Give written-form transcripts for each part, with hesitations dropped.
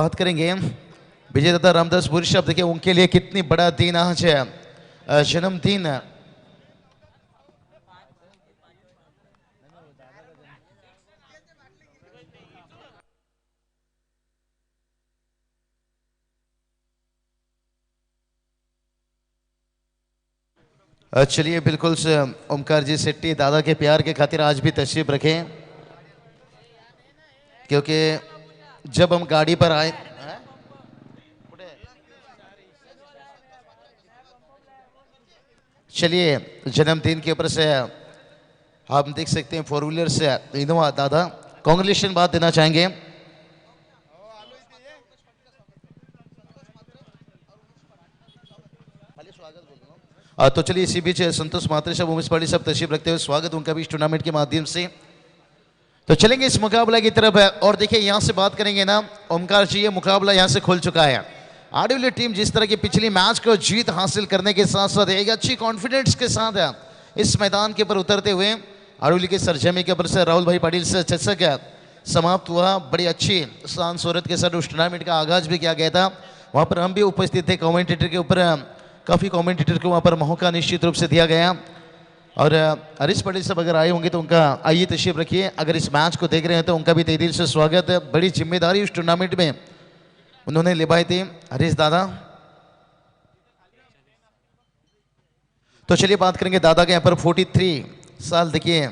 बात करेंगे विजय दादा रामदास पुरी साहब, देखिए उनके लिए कितनी बड़ा दिन आज है, जन्मदिन। चलिए बिल्कुल से ओमकार जी शेट्टी दादा के प्यार के खातिर आज भी तशरीफ रखें, क्योंकि जब हम गाड़ी पर आए चलिए जन्मदिन के ऊपर से हम देख सकते हैं फोर व्हीलर से इनोवा दादा कांग्रेचुलेशन बात देना चाहेंगे। तो चलिए इसी बीच संतोष मात्रे साहब उमेश पाटिल साहब तशरीफ रखते हुए स्वागत उनका भी इस टूर्नामेंट के माध्यम से। तो चलेंगे इस मुकाबला की तरफ है और देखिए यहाँ से बात करेंगे ना ओमकार जी, ये मुकाबला यहाँ से खुल चुका है। आरडब्ल्यू टीम जिस तरह की पिछली मैच को जीत हासिल करने के साथ साथ एक अच्छी कॉन्फिडेंस के साथ है इस मैदान के ऊपर उतरते हुए आरडब्ल्यू के सरजमी के ऊपर से राहुल भाई पाटिल से चर्चक समाप्त हुआ। बड़ी अच्छी शान शोहरत के साथ उस टूर्नामेंट का आगाज भी किया गया था, वहाँ पर हम भी उपस्थित थे। कॉमेंटेटर के ऊपर काफ़ी कमेंटेटर को वहाँ पर मौका निश्चित रूप से दिया गया। और हरीश पटेल साहब अगर आए होंगे तो उनका आइए तशरीफ रखिए, अगर इस मैच को देख रहे हैं तो उनका भी तहे दिल से स्वागत है। बड़ी जिम्मेदारी उस टूर्नामेंट में उन्होंने निभाई थी हरीश दादा। तो चलिए बात करेंगे दादा के यहाँ पर 43 साल देखिए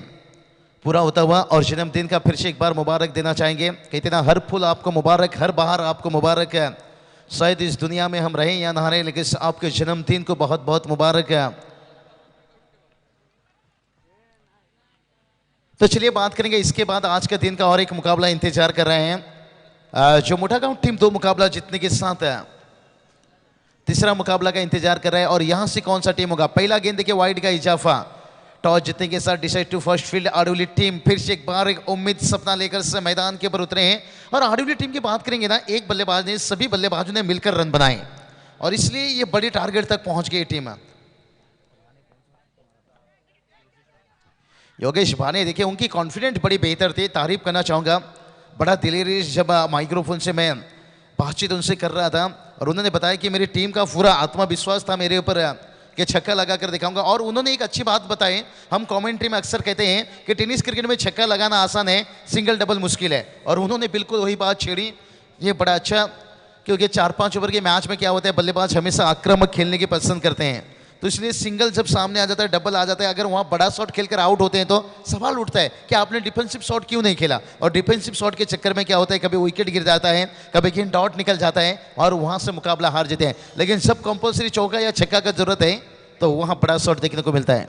पूरा होता हुआ और जन्मदिन का फिर से एक बार मुबारक देना चाहेंगे। कहते ना हर फूल आपको मुबारक, हर बहार आपको मुबारक है। शायद इस दुनिया में हम रहें या ना रहें, लेकिन आपके जन्मदिन को बहुत बहुत मुबारक है। तो चलिए बात करेंगे इसके बाद आज के दिन का और एक मुकाबला इंतजार कर रहे हैं, जो मोटागांव टीम 2 मुकाबला जीतने के साथ है तीसरा मुकाबला का इंतजार कर रहा है। और यहां से कौन सा टीम होगा, पहला गेंद देखिए वाइड का इजाफा, टॉस जीतने के साथ decide to first field RW team फिर से एक बार एक उम्मीद सपना लेकर से मैदान के ऊपर उतरे हैं। और आरडब्ल्यू टीम की बात करेंगे ना, एक बल्लेबाज ने सभी बल्लेबाजों ने मिलकर रन बनाए और इसलिए ये बड़ी टारगेट तक पहुंच गई टीम। योगेश भाने देखिए उनकी कॉन्फिडेंट बड़ी बेहतर थी, तारीफ करना चाहूँगा। बड़ा दिलेरी जब माइक्रोफोन से मैं बातचीत उनसे कर रहा था और उन्होंने बताया कि मेरी टीम का पूरा आत्मविश्वास था मेरे ऊपर कि छक्का लगा कर दिखाऊंगा। और उन्होंने एक अच्छी बात बताई, हम कमेंट्री में अक्सर कहते हैं कि टेनिस क्रिकेट में छक्का लगाना आसान है, सिंगल डबल मुश्किल है, और उन्होंने बिल्कुल वही बात छेड़ी। ये बड़ा अच्छा, क्योंकि 4-5 ओवर के मैच में क्या होता है, बल्लेबाज हमेशा आक्रामक खेलने की पसंद करते हैं, तो इसलिए सिंगल जब सामने आ जाता है, डबल आ जाता है, अगर वहाँ बड़ा शॉट खेलकर आउट होते हैं तो सवाल उठता है कि आपने डिफेंसिव शॉट क्यों नहीं खेला। और डिफेंसिव शॉट के चक्कर में क्या होता है, कभी विकेट गिर जाता है, कभी गेंद डॉट निकल जाता है और वहाँ से मुकाबला हार जाते हैं। लेकिन जब कंपल्सरी चौका या छक्का का जरूरत है तो वहाँ बड़ा शॉट देखने को मिलता है।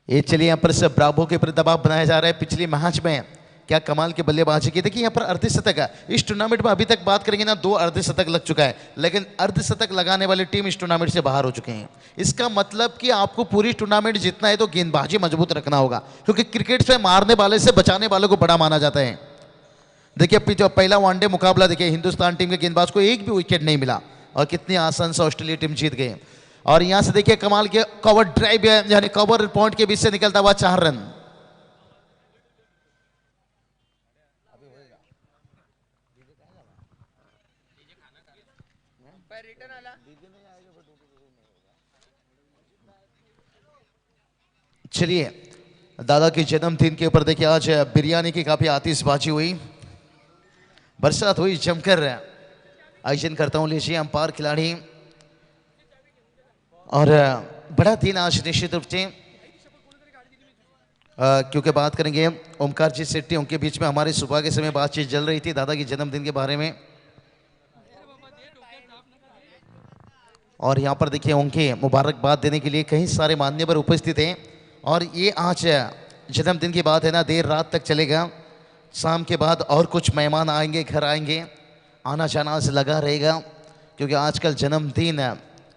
ये चलिए यहाँ पर से ब्रावो के ऊपर दबाव बनाया जा रहा है। पिछली मैच में क्या कमाल के बल्लेबाजी की, देखिए यहाँ पर अर्धशतक है। इस टूर्नामेंट में अभी तक बात करेंगे ना 2 अर्धशतक लग चुका है, लेकिन अर्धशतक लगाने वाली टीम इस टूर्नामेंट से बाहर हो चुके हैं। इसका मतलब कि आपको पूरी टूर्नामेंट जीतना है तो गेंदबाजी मजबूत रखना होगा, क्योंकि क्रिकेट से मारने वाले से बचाने वालों को बड़ा माना जाता है। देखिए जो पहला वनडे मुकाबला देखिए हिंदुस्तान टीम के गेंदबाज को एक भी विकेट नहीं मिला और कितनी आसान से ऑस्ट्रेलिया टीम जीत गई। और यहां से देखिए कमाल के कवर ड्राइव यानी कवर पॉइंट के बीच से निकलता हुआ 4 रन। चलिए दादा के जन्मदिन के ऊपर देखिए आज बिरयानी की काफी आतिशबाजी हुई, बरसात हुई जमकर। आयोजन करता हूं लीजिए अंपायर खिलाड़ी, और बड़ा दिन आज निश्चित रूप से, क्योंकि बात करेंगे ओमकार जी शेट्टी, उनके बीच में हमारे सुबह के समय बातचीत चल रही थी दादा के जन्मदिन के बारे में। और यहाँ पर देखिए उनके मुबारकबाद देने के लिए कई सारे मान्यवर उपस्थित हैं। और ये आज जन्मदिन की बात है ना, देर रात तक चलेगा, शाम के बाद और कुछ मेहमान आएंगे, घर आएंगे, आना जाना आज लगा रहेगा, क्योंकि आजकल जन्मदिन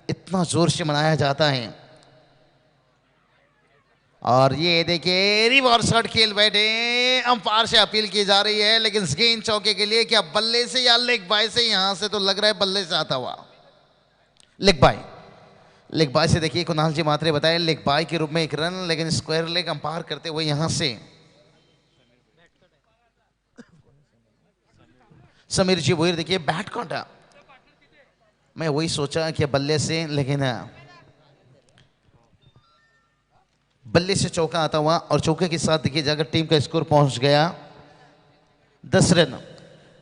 इतना जोर से मनाया जाता है। और ये देखिए रिवर्स शॉट खेल बैठे, अंपायर से अपील की जा रही है, लेकिन गेंद चौके के लिए क्या बल्ले से या लेग बाय से, यहां से तो लग रहा है बल्ले से आता हुआ लेग बाय। लेग बाय से देखिए कुणाल जी मात्रे बताए लेग बाय के रूप में 1 रन, लेकिन स्क्वायर लेग अंपायर करते हुए यहां से समीर जी वही देखिए बैट कांटा, मैं वही सोचा कि बल्ले से, लेकिन बल्ले से चौका आता हुआ और चौके के साथ देखिए जाकर टीम का स्कोर पहुंच गया 10 रन।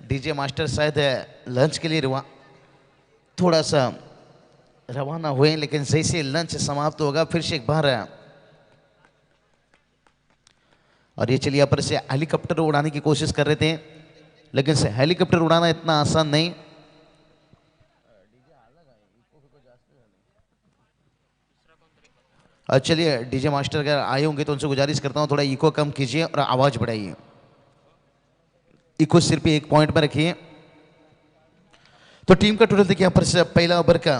डीजे मास्टर शायद लंच के लिए थोड़ा सा रवाना हुए, लेकिन जैसे लंच समाप्त होगा फिर से एक बार और ये चलिए यहाँ पर से हेलीकॉप्टर उड़ाने की कोशिश कर रहे थे, लेकिन से हेलीकॉप्टर उड़ाना इतना आसान नहीं। चलिए डीजे मास्टर अगर आए होंगे तो उनसे गुजारिश करता हूँ थोड़ा इको कम कीजिए और आवाज बढ़ाइए। इको सिर्फ 1 पॉइंट पर रखिए। तो टीम का टोटल देखिए यहाँ पर से पहला ओवर का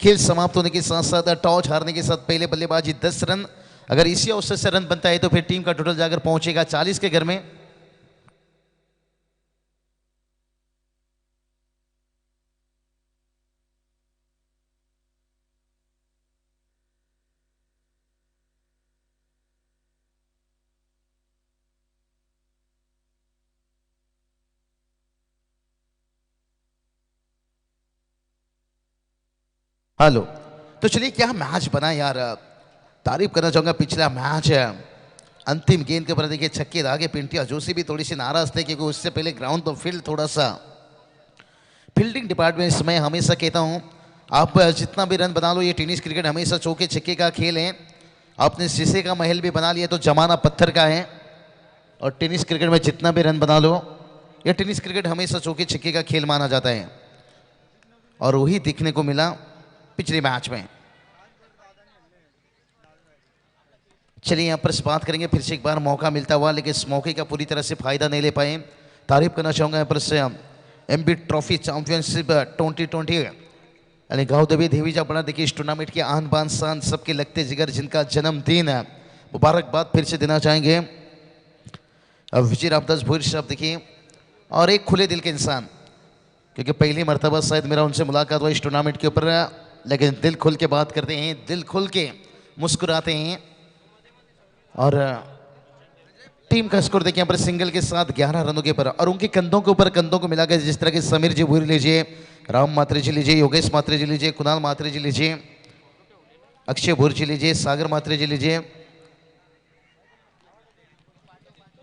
खेल समाप्त होने के साथ साथ टॉस हारने के साथ पहले बल्लेबाजी 10 रन। अगर इसी अवसर से रन बनता है तो फिर टीम का टोटल जाकर पहुंचेगा 40 के घर में। हेलो। तो चलिए क्या मैच बना यार, तारीफ करना चाहूंगा पिछला मैच है। अंतिम गेंद के ऊपर देखिए छक्के दागे, पिंटिया जोशी भी थोड़ी सी नाराज थे क्योंकि उससे पहले ग्राउंड तो फील्ड थोड़ा सा, फील्डिंग डिपार्टमेंट इसमें हमेशा कहता हूं आप जितना भी रन बना लो, ये टेनिस क्रिकेट हमेशा चौके छक्के का खेल है। आपने शीशे का महल भी बना लिया तो जमाना पत्थर का है, और टेनिस क्रिकेट में जितना भी रन बना लो, यह टेनिस क्रिकेट हमेशा चौके छक्के का खेल माना जाता है, और वही देखने को मिला पिछले मैच में। चलिए यहाँ पर बात करेंगे फिर से एक बार मौका मिलता हुआ, लेकिन इस मौके का पूरी तरह से फायदा नहीं ले पाए। तारीफ करना चाहूंगा यहाँ पर से एमबी ट्रॉफी चैंपियनशिप 2020 यानी गाँव देवी देवी जा बना देखिए इस टूर्नामेंट की आन बान शान सबके लगते जिगर जिनका जन्मदिन है, मुबारकबाद फिर से देना चाहेंगे। अब विजय रामदास भोर साहब देखिए, और एक खुले दिल के इंसान, क्योंकि पहली मरतबा शायद मेरा उनसे मुलाकात हुआ इस टूर्नामेंट के ऊपर, लेकिन दिल खुल के बात करते हैं, दिल खुल के मुस्कुराते हैं। और टीम का स्कोर देखिए यहाँ पर सिंगल के साथ 11 रनों के ऊपर, और उनके कंधों के ऊपर कंधों को मिलाकर जिस तरह के समीर जी भूरी लीजिए, राम मात्रे जी लीजिए, योगेश मात्रे जी लीजिए, कुणाल मात्रे जी लीजिए, अक्षय भूर जी लीजिए, सागर मात्रे जी लीजिए,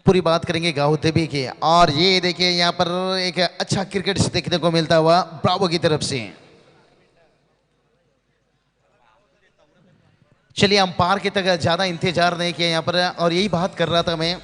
पूरी बात करेंगे गाँव देवी की। और ये देखिए यहाँ पर एक अच्छा क्रिकेट देखने को मिलता हुआ ब्रावो की तरफ से। चलिए अंपायर के तक ज्यादा इंतजार नहीं किया यहाँ पर, और यही बात कर रहा था मैं।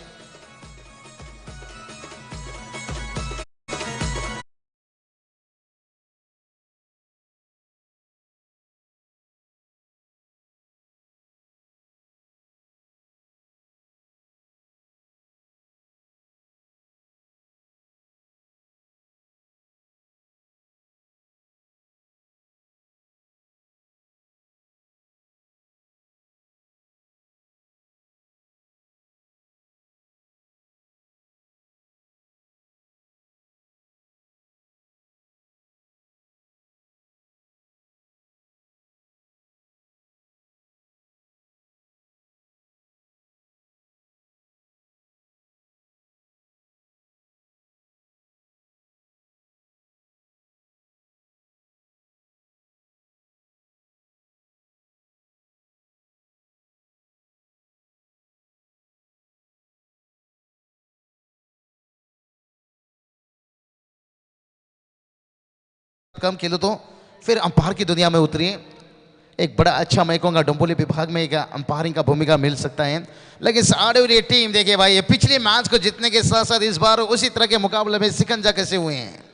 कम खेलो तो फिर अंपायर की दुनिया में उतरिए, एक बड़ा अच्छा मैं कहूँगा डोंबोली विभाग में एक अंपायरिंग का भूमिका मिल सकता है। लेकिन साढ़े ये टीम देखिए भाई, ये पिछले मैच को जीतने के साथ साथ इस बार उसी तरह के मुकाबले में सिकंजा कैसे हुए हैं।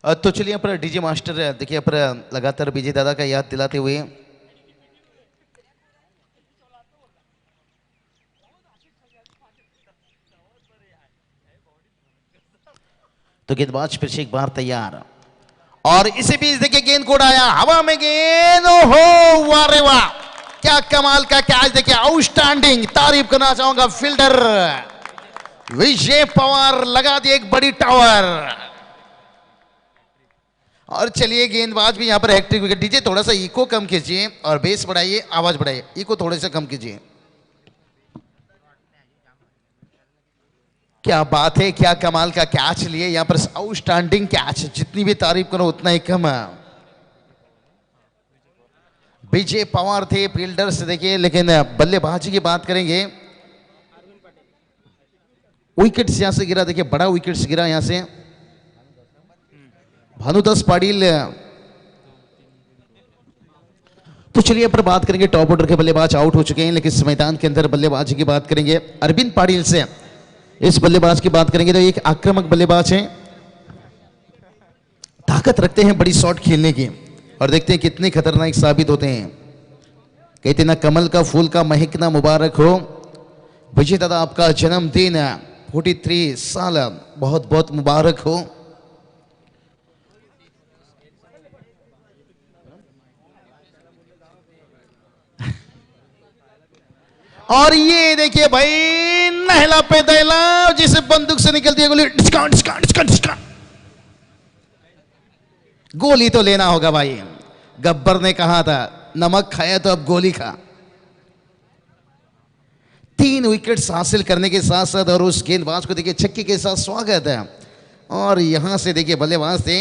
तो चलिए पर डीजे मास्टर देखिए पर लगातार विजय दादा का याद दिलाते हुए तो गेंदबाज फिर से एक बार तैयार और इसी बीच देखिए गेंद को उड़ाया हवा में गेंद। ओहो वाह रे वाह, क्या कमाल का कैच देखिए, आउटस्टैंडिंग, तारीफ करना चाहूंगा फील्डर विजय पवार, लगा दिए एक बड़ी टावर। और चलिए गेंदबाज भी यहां पर हैट्रिक विकेट। डीजे थोड़ा सा इको कम कीजिए और बेस बढ़ाइए, आवाज बढ़ाइए, इको थोड़े से कम कीजिए। क्या बात है, क्या कमाल का कैच लिए यहां पर, आउटस्टैंडिंग कैच, जितनी भी तारीफ करो उतना ही कम है। विजय पवार थे फील्डर से देखिए, लेकिन बल्लेबाजी की बात करेंगे, विकेट यहां से गिरा देखिए, बड़ा विकेट गिरा यहां से भानुदास पाटिल। तो चलिए पर बात करेंगे, टॉप ऑर्डर के बल्लेबाज आउट हो चुके हैं, लेकिन इस मैदान के अंदर बल्लेबाजी की बात करेंगे अरविंद पाटिल से। इस बल्लेबाज की बात करेंगे तो एक आक्रामक बल्लेबाज है, ताकत रखते हैं बड़ी शॉट खेलने की, और देखते हैं कितने खतरनाक साबित होते हैं। कहते ना कमल का फूल का महकना मुबारक हो। विजय दादा आपका जन्मदिन 43 साल बहुत बहुत मुबारक हो। और ये देखिए भाई नहला पे दहला, जिसे बंदूक से निकलती है गोली, डिस्काउंट डिस्काउंट डिस्काउंट डिस्काउंट, गोली तो लेना होगा भाई। गब्बर ने कहा था नमक खाया तो अब गोली खा। 3 विकेट्स हासिल करने के साथ साथ और उस गेंदबाज को देखिए छक्के के साथ स्वागत है। और यहां से देखिए बल्लेबाज थे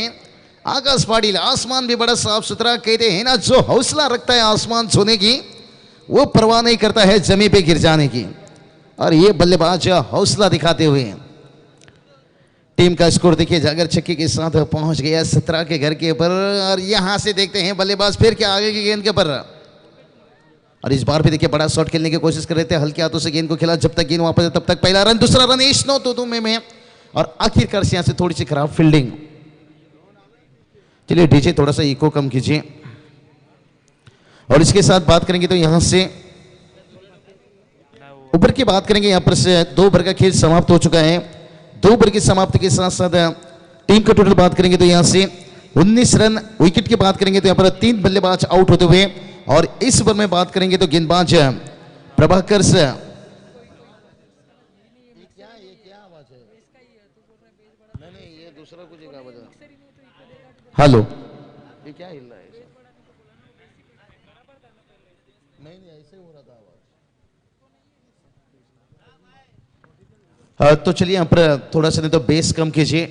आकाश पाटिल। आसमान भी बड़ा साफ सुथरा, कहते हैं ना जो हौसला रखता है आसमान छूने की वो परवाह नहीं करता है जमीन पे गिर जाने की। और ये बल्लेबाज हौसला दिखाते हुए टीम का स्कोर देखिए जागर छक्के के साथ पहुंच गया 17 के घर के ऊपर। और यहां से देखते हैं बल्लेबाज फिर क्या आगे की गेंद के ऊपर, और इस बार भी देखिए बड़ा शॉट खेलने की कोशिश कर रहे थे, हल्के हाथों से गेंद को खेला, जब तक गेंद वापस है तब तक पहला रन, दूसरा रन इस 9-2 में, और आखिरकार यहां से थोड़ी सी खराब फील्डिंग। चलिए डीजे थोड़ा सा इको कम कीजिए। और इसके साथ बात करेंगे तो यहां से ओवर की बात करेंगे, यहां पर से 2 ओवर का खेल समाप्त हो चुका है। 2 ओवर की समाप्ति के साथ साथ टीम का टोटल बात करेंगे तो यहां से 19 रन। विकेट की बात करेंगे तो यहां पर 3 बल्लेबाज आउट होते हुए, और इस ओवर में बात करेंगे तो गेंदबाज प्रभाकर से हेलो, ये क्या हिल रहा है? नहीं ऐसे हो रहा था आवाज। तो चलिए यहाँ पर थोड़ा सा नहीं तो बेस कम कीजिए।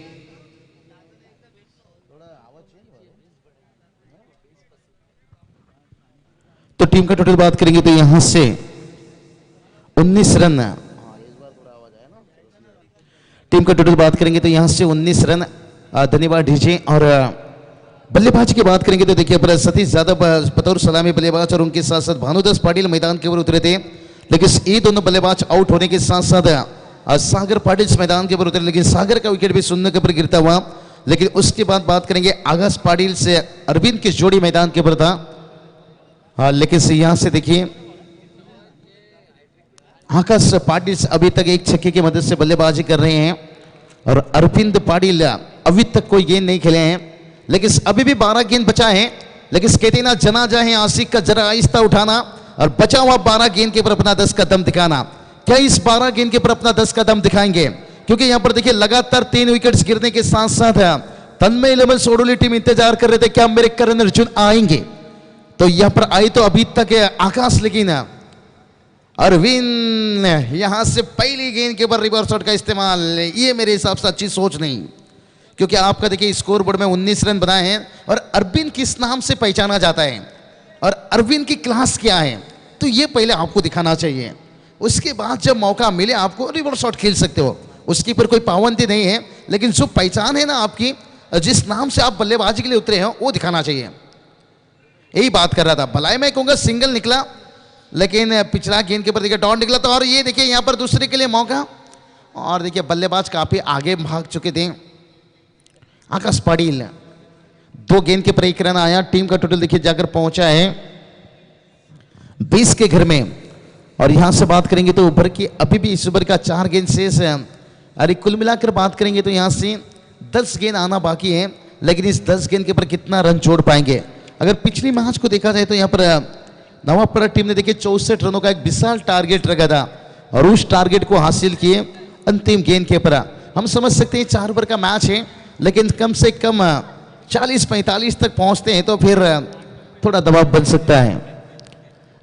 तो टीम का टोटल बात करेंगे तो यहां से 19 रन। टीम का टोटल बात करेंगे तो यहां से 19 रन। धन्यवाद डीजे। और बल्लेबाज की बात करेंगे तो देखिए पर सतीश यादव बतौर सलामी बल्लेबाज और उनके साथ साथ भानुदास पाटिल मैदान के ऊपर उतरे थे, लेकिन ये दोनों बल्लेबाज आउट होने के साथ साथ सागर पाटिल मैदान के ऊपर उतरे, लेकिन सागर का विकेट भी शून्य के ऊपर गिरता हुआ। लेकिन उसके बाद बात करेंगे आकाश पाटिल से अरविंद की जोड़ी मैदान के ऊपर था। हाँ, लेकिन यहां से देखिए आकाश पाटिल अभी तक एक छक्के की मदद से बल्लेबाजी कर रहे हैं, और अरविंद पाटिल अभी तक कोई गेंद नहीं खेले हैं, लेकिन अभी भी 12 गेंद बचा है। लेकिन कहते ना जनाजा है आशिक का जरा आहिस्ता उठाना, और बचा हुआ 12 गेंद के ऊपर अपना 10 का दम दिखाना। क्या इस 12 गेंद के ऊपर अपना 10 का दम दिखाएंगे? क्योंकि यहां पर देखिए लगातार 3 विकेट्स गिरने के साथ साथ तन्मय 11 सोडोली टीम इंतजार कर रहे थे क्या मेरे करण अर्जुन आएंगे, तो यहां पर आई तो अभी तक आकाश, लेकिन अरविंद यहां से पहली गेंद के ऊपर रिवर्स शॉट का इस्तेमाल, ये मेरे हिसाब से अच्छी सोच नहीं, क्योंकि आपका देखिए स्कोर बोर्ड में 19 रन बनाए हैं, और अरविंद किस नाम से पहचाना जाता है और अरविंद की क्लास क्या है, तो ये पहले आपको दिखाना चाहिए। उसके बाद जब मौका मिले आपको रिवर्स शॉट खेल सकते हो, उसके ऊपर कोई पाबंदी नहीं है, लेकिन जो पहचान है ना आपकी, जिस नाम से आप बल्लेबाजी के लिए उतरे हैं वो दिखाना चाहिए। यही बात कर रहा था। भलाई मैं कहूंगा सिंगल निकला, लेकिन पिछला गेंद के ऊपर देखिए डॉट निकला था, और ये देखिए यहां पर दूसरे के लिए मौका, और देखिए बल्लेबाज काफी आगे भाग चुके थे। आकाश पाटिल 2 गेंद के पर 1 रन आया। टीम का टोटल देखिए जाकर पहुंचा है 20 के घर में। और यहां से बात करेंगे तो ओवर की अभी भी इस ओवर का 4 गेंद शेष है। अरे कुल मिलाकर बात करेंगे तो यहां से 10 गेंद आना बाकी है, लेकिन इस 10 गेंद के ऊपर कितना रन जोड़ पाएंगे। अगर पिछली मैच को देखा जाए तो यहाँ पर नवापरा टीम ने देखिए 64 रनों का एक विशाल टारगेट रखा था और उस टारगेट को हासिल किए अंतिम गेंद के ऊपर। हम समझ सकते हैं 4 ओवर का मैच है, लेकिन कम से कम 40-45 तक पहुंचते हैं तो फिर थोड़ा दबाव बन सकता है।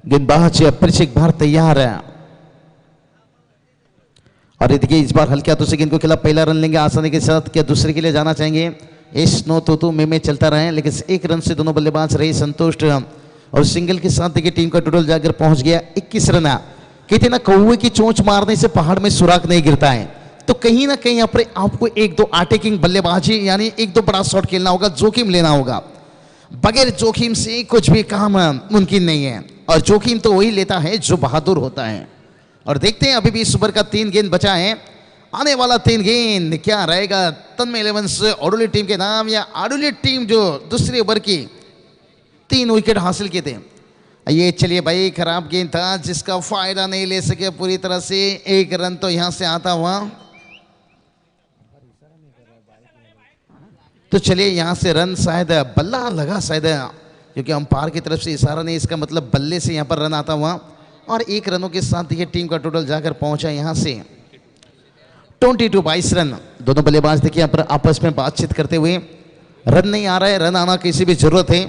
गेंदबाज परीक्षित बाहर तैयार है और ये देखिए इस बार हल्के हाथों से गेंद को खिला पहला रन लेंगे आसानी के साथ। क्या दूसरे के लिए जाना चाहेंगे? इस नो तो में चलता रहे, लेकिन 1 रन से दोनों बल्लेबाज रहे संतुष्ट और सिंगल के साथ देखिए टीम का टोटल जाकर पहुंच गया 21 रन। कहते ना कौवे की चोंच मारने से पहाड़ में सुराख नहीं गिरता है, तो कहीं ना कहीं यहाँ पर आपको 1-2 अटैकिंग बल्लेबाजी यानी 1-2 बड़ा शॉट खेलना होगा, जोखिम लेना होगा। बगैर जोखिम से कुछ भी काम मुमकिन नहीं है और जोखिम तो वही लेता है जो बहादुर होता है। और देखते हैं अभी भी इस ओवर का 3 गेंद बचा है, आने वाला 3 गेंद क्या रहेगा? तन्मय 11 आडोली टीम के नाम या आडोली टीम जो दूसरे ओवर की 3 विकेट हासिल किए थे। ये चलिए भाई खराब गेंद था जिसका फायदा नहीं ले सके पूरी तरह से। 1 रन तो यहां से आता हुआ, तो चलिए यहां से रन शायद बल्ला लगा शायद, क्योंकि अंपायर की तरफ से इशारा नहीं, इसका मतलब बल्ले से यहां पर रन आता हुआ और 1 रनों के साथ देखिए टीम का टोटल जाकर पहुंचा यहां से 22 रन। दोनों बल्लेबाज देखिए यहाँ पर आपस में बातचीत करते हुए, रन नहीं आ रहा है, रन आना किसी भी जरूरत है।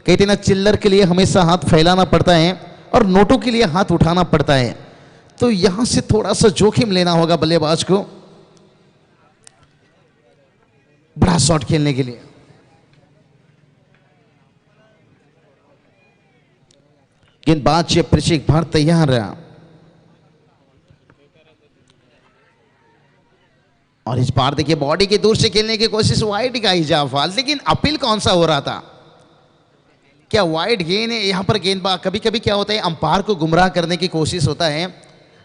कहते ना चिल्लर के लिए हमेशा हाथ फैलाना पड़ता है और नोटों के लिए हाथ उठाना पड़ता है, तो यहां से थोड़ा सा जोखिम लेना होगा बल्लेबाज को बड़ा शॉट खेलने के लिए। गेंदबाज परीक्षित बाहर तैयार है और इस बार देखिए बॉडी के दूर से खेलने की कोशिश, वाइड का इजाफा, लेकिन अपील कौन सा हो रहा था? क्या वाइड गेंद है? यहां पर गेंदबाज कभी कभी क्या होता है अंपायर को गुमराह करने की कोशिश होता है,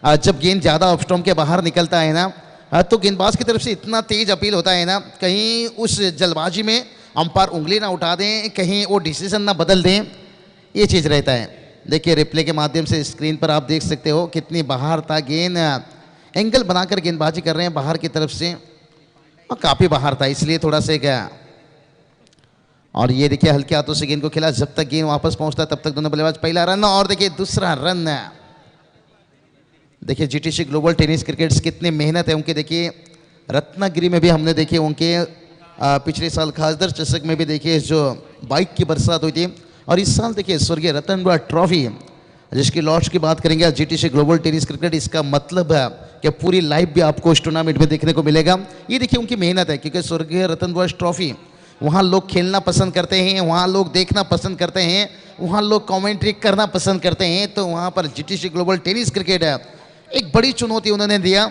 जब गेंद ज्यादा ऑफ स्टंप के बाहर निकलता है ना, तो गेंदबाज की तरफ से इतना तेज अपील होता है ना, कहीं उस जल्दबाजी में अंपायर उंगली ना उठा दें, कहीं वो डिसीजन ना बदल दें, ये चीज रहता है। देखिए रिप्ले के माध्यम से स्क्रीन पर आप देख सकते हो कितनी बाहर था गेंद, एंगल बनाकर गेंदबाजी कर रहे हैं बाहर की तरफ से और काफी बाहर था, इसलिए थोड़ा सा क्या। और ये देखिए हल्के हाथों से गेंद को खेला, जब तक गेंद वापस पहुंचता तब तक दोनों बल्लेबाज पहला रन और देखिए दूसरा रन। देखिए जीटीसी ग्लोबल टेनिस क्रिकेट्स कितनी मेहनत है उनके। देखिए रत्नागिरी में भी हमने देखिए उनके पिछले साल खासदर चषक में भी देखिए जो बाइक की बरसात हुई थी, और इस साल देखिए स्वर्गीय रतन टाटा ट्रॉफी जिसकी लॉन्च की बात करेंगे जीटीसी ग्लोबल टेनिस क्रिकेट, इसका मतलब है कि पूरी लाइव भी आपको इस टूर्नामेंट में देखने को मिलेगा। ये देखिए उनकी मेहनत है, क्योंकि स्वर्गीय रतन टाटा ट्रॉफी वहाँ लोग खेलना पसंद करते हैं, वहाँ लोग देखना पसंद करते हैं, वहाँ लोग कमेंट्री करना पसंद करते हैं, तो वहाँ पर जीटीसी ग्लोबल टेनिस क्रिकेट है एक बड़ी चुनौती उन्होंने दिया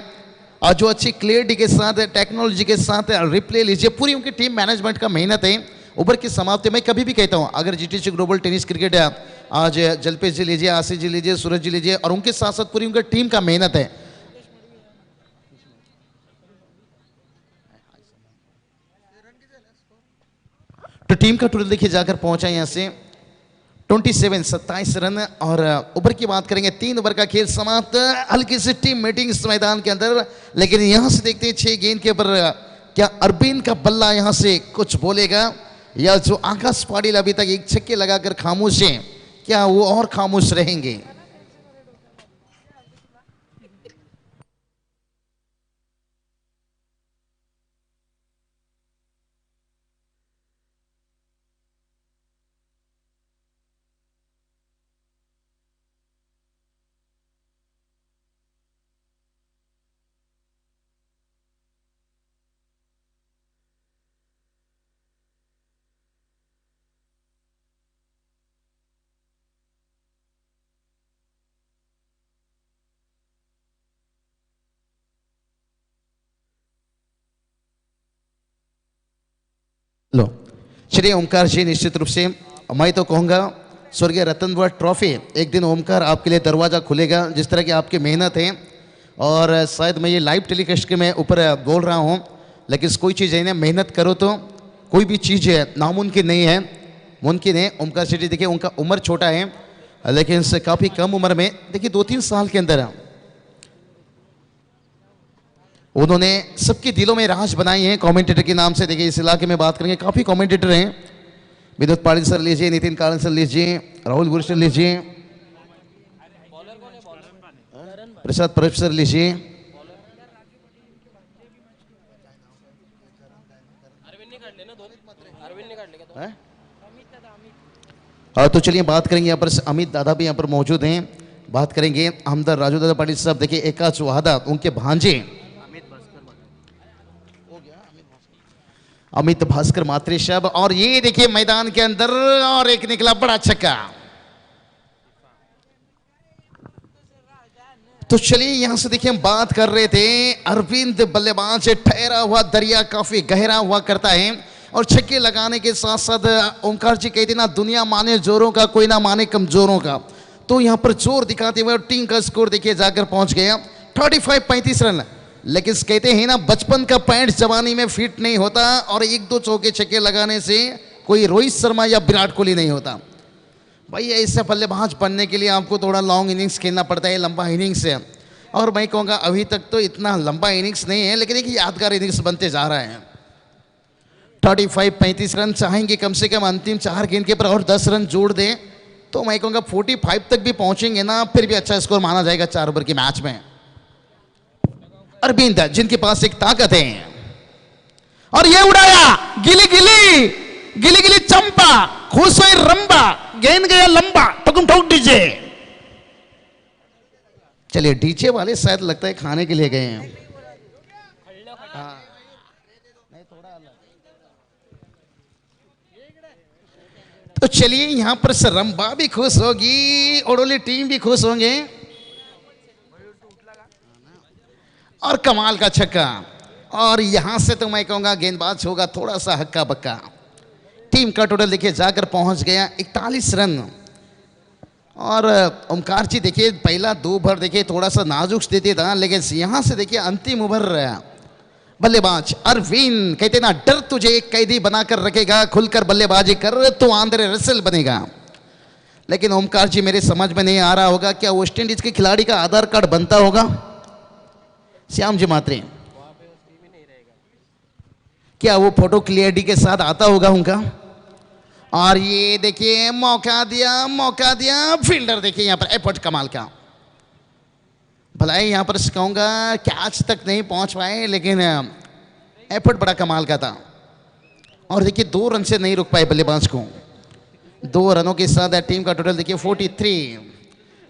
और जो अच्छी क्लियरिटी के साथ टेक्नोलॉजी के साथ रिप्ले लीजिए, पूरी उनकी टीम मैनेजमेंट का मेहनत है। ओवर की समाप्ति में कभी भी कहता हूँ, अगर जीटीसी ग्लोबल टेनिस क्रिकेट है, आज जलपेश जी लीजिए, आशीष जी लीजिए, सूरज जी लीजिए, और उनके साथ साथ पूरी उनकी टीम का मेहनत है। तो टीम का टोटल देखिए जाकर पहुंचा यहां से 27 रन। और ओवर की बात करेंगे, 3 ओवर का खेल समाप्त, हल्की सी टीम मीटिंग इस मैदान के अंदर, लेकिन यहां से देखते हैं 6 गेंद के ऊपर क्या अरबिन का बल्ला यहां से कुछ बोलेगा, या जो आकाश पाटिल अभी तक 1 छक्के लगाकर खामोश हैं, क्या वो और खामोश रहेंगे? लो चलिए ओमकार जी, निश्चित रूप से मैं तो कहूँगा स्वर्गीय रतन टाटा ट्रॉफी एक दिन ओमकार आपके लिए दरवाज़ा खुलेगा, जिस तरह की आपकी मेहनत है। और शायद मैं ये लाइव टेलीकास्ट के मैं ऊपर बोल रहा हूँ, लेकिन कोई चीज़ है ना, मेहनत करो तो कोई भी चीज़ है नामुमकिन नहीं है, मुमकिन है। ओमकार जी देखिए उनका उम्र छोटा है, लेकिन से काफ़ी कम उम्र में देखिए 2-3 साल के अंदर उन्होंने सबके दिलों में राज बनाई है कमेंटेटर के नाम से। देखिए इस इलाके में बात करेंगे, काफी कमेंटेटर हैं। विनोद पाटिल सर लीजिए, नितिन कालन सर लीजिए, राहुल गुरु सर लीजिए, प्रसाद परब सर लीजिए, तो चलिए बात करेंगे यहाँ पर अमित दादा भी यहाँ पर मौजूद हैं। बात करेंगे हमदर राजू दादा पाटिल साहब। देखिए एका चौहादा उनके भांजे अमित भास्कर मात्रे साहब। और ये देखिए मैदान के अंदर और एक निकला बड़ा छक्का। तो चलिए यहां से देखिए हम बात कर रहे थे, अरविंद बल्लेबाज ठहरा हुआ दरिया काफी गहरा हुआ करता है और छक्के लगाने के साथ साथ ओमकार जी कहते ना, दुनिया माने जोरों का कोई ना माने कमजोरों का। तो यहां पर जोर दिखाते हुए टीम का स्कोर देखिए जाकर पहुंच गया 35 रन। लेकिन कहते हैं ना, बचपन का पैंट जवानी में फिट नहीं होता और एक दो चौके छक्के लगाने से कोई रोहित शर्मा या विराट कोहली नहीं होता भाई। ऐसे बल्लेबाज बनने के लिए आपको थोड़ा लॉन्ग इनिंग्स खेलना पड़ता है, लंबा इनिंग्स है। और मैं कहूँगा अभी तक तो इतना लंबा इनिंग्स नहीं है, लेकिन एक यादगार इनिंग्स बनते जा रहा है। 35 रन चाहेंगे कम से कम अंतिम 4 गेंद के पर और 10 रन जोड़ दें तो मैं कहूँगा 45 तक भी पहुंचेंगे ना, फिर भी अच्छा स्कोर माना जाएगा 4 ओवर के मैच में। अरविंद जिनके पास एक ताकत है और ये उड़ाया, गिली गिली गिली गिली चंपा, खुश हुई रंबा, गेंद गया लंबा, टकुम ठोक डीजे। चलिए डीजे वाले शायद लगता है खाने के लिए गए हैं। तो चलिए यहां पर रंबा भी खुश होगी, ओडोली टीम भी खुश होंगे। और कमाल का छक्का। और यहां से तो मैं कहूंगा गेंदबाज होगा थोड़ा सा हक्का बक्का। टीम का टोटल देखिए जाकर पहुंच गया 41 रन। और ओमकार जी देखिए पहला 2 ओवर देखिए थोड़ा सा नाजुक स्थिति था, लेकिन यहां से देखिए अंतिम ओवर बल्लेबाज अरविंद कहते ना, डर तुझे एक कैदी बनाकर रखेगा, खुलकर बल्लेबाजी कर तो आंद्रे रसेल बनेगा। लेकिन ओमकार जी मेरे समझ में नहीं आ रहा होगा, क्या वेस्ट इंडीज के खिलाड़ी का आधार कार्ड बनता होगा? श्याम जी मात्रे, क्या वो फोटो क्लियरिटी के साथ आता होगा उनका? और ये देखिए मौका दिया फील्डर देखिए यहां पर एफर्ट कमाल का। भलाई यहां पर कहूंगा कैच तक नहीं पहुंच पाए, लेकिन एफर्ट बड़ा कमाल का था। और देखिए 2 रन से नहीं रुक पाए बल्लेबाज को। 2 रनों के साथ टीम का टोटल देखिए 43।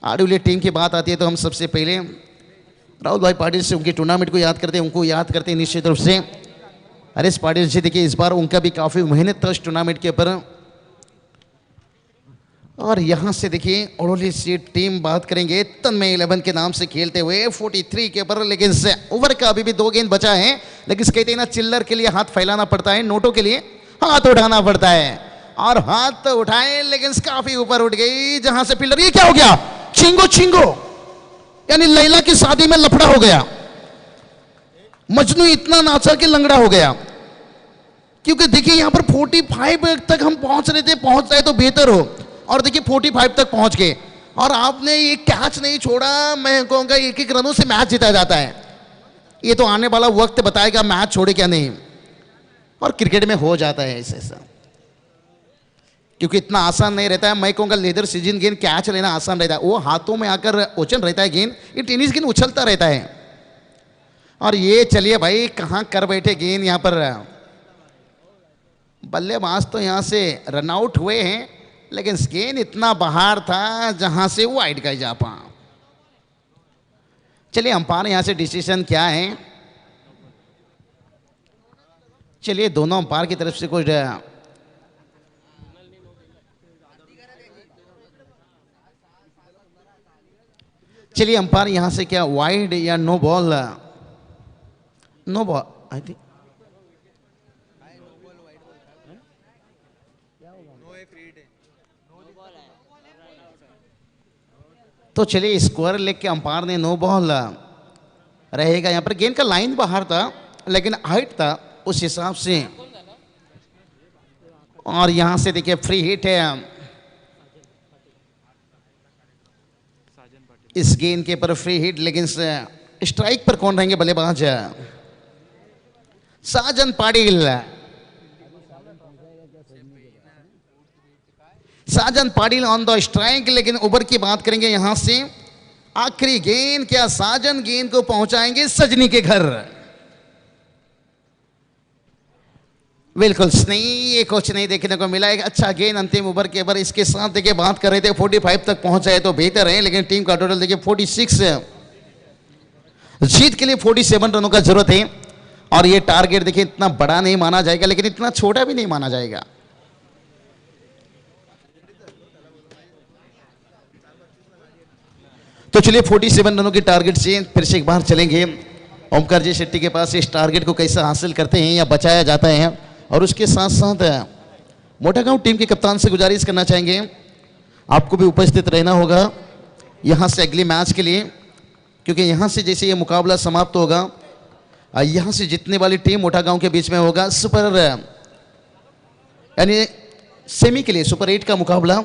आरडब्ल्यू टीम की बात आती है तो हम सबसे पहले राहुल भाई पाटिल से उनके टूर्नामेंट को याद करते हैं, उनको याद करते हैं निश्चित रूप से। हरीश पाटिल जी देखिए इस बार उनका भी काफी मेहनत था इस टूर्नामेंट के ऊपर। और यहां से देखिए ओडोली से टीम बात करेंगे तन्मय 11 के नाम से खेलते हुए 43 के ऊपर। लेकिन ओवर का अभी भी 2 गेंद बचा है, लेकिन कहते हैं ना, चिल्लर के लिए हाथ फैलाना पड़ता है, नोटों के लिए हाथ उठाना पड़ता है। और हाथ तो उठाए लेकिन काफी ऊपर उठ गई जहां से फील्डर, ये क्या हो गया? छिंगो यानी लैला की शादी में लफड़ा हो गया। मजनू इतना नाचा कि लंगड़ा हो गया। क्योंकि देखिए यहां पर 45 तक हम पहुंच रहे थे, पहुंच जाए तो बेहतर हो। और देखिए 45 तक पहुंच गए और आपने ये कैच नहीं छोड़ा। मैं कहूंगा 1-1 रनों से मैच जीता जाता है। ये तो आने वाला वक्त बताएगा मैच छोड़े क्या नहीं। और क्रिकेट में हो जाता है ऐसा, क्योंकि इतना आसान नहीं रहता है। मैं कहूंगा लेदर सीजन गेंद कैच लेना आसान रहता है, वो हाथों में आकर ओचन रहता है गेंद, ये टेनिस गेंद उछलता रहता है। और ये चलिए भाई कहां कर बैठे गेंद, यहां पर बल्लेबाज तो यहां से रनआउट हुए हैं, लेकिन गेंद इतना बाहर था जहां से वाइड का जा पा। चलिए अंपायर यहां से डिसीजन क्या है? चलिए दोनों अंपायर की तरफ से कुछ चलिए अंपायर यहां से क्या वाइड या no ball? No ball I think. तो चलिए स्क्वायर लेग के अंपायर ने नो बॉल रहेगा। यहां पर गेंद का लाइन बाहर था, लेकिन हाइट था उस हिसाब से। और यहां से देखिए फ्री हिट है इस गेंद के पर, फ्री हिट। लेकिन स्ट्राइक पर कौन रहेंगे बल्लेबाज? साजन पाटिल। साजन पाटिल ऑन द स्ट्राइक, लेकिन ओवर की बात करेंगे यहां से आखिरी गेंद, क्या साजन गेंद को पहुंचाएंगे सजनी के घर? बिल्कुल नहीं, ये कुछ नहीं देखने को मिला। एक अच्छा गेंद अंतिम ओवर के ओवर। इसके साथ देखिए बात कर रहे थे 45 तक पहुंच जाए तो बेहतर है, लेकिन टीम का टोटल देखिए 46। जीत के लिए 47 रनों का जरूरत है और ये टारगेट देखिए इतना बड़ा नहीं माना जाएगा, लेकिन इतना छोटा भी नहीं माना जाएगा। तो चलिए 47 रनों के टारगेट से फिर से एक बार चलेंगे ओमकार जी शेट्टी के पास। इस टारगेट को कैसे हासिल करते हैं या बचाया जाता है, और उसके साथ साथ मोटागांव टीम के कप्तान से गुजारिश करना चाहेंगे आपको भी उपस्थित रहना होगा यहां से अगले मैच के लिए, क्योंकि यहां से जैसे ये मुकाबला समाप्त होगा यहां से जीतने वाली टीम मोटागांव के बीच में होगा सुपर यानी सेमी के लिए सुपर 8 का मुकाबला।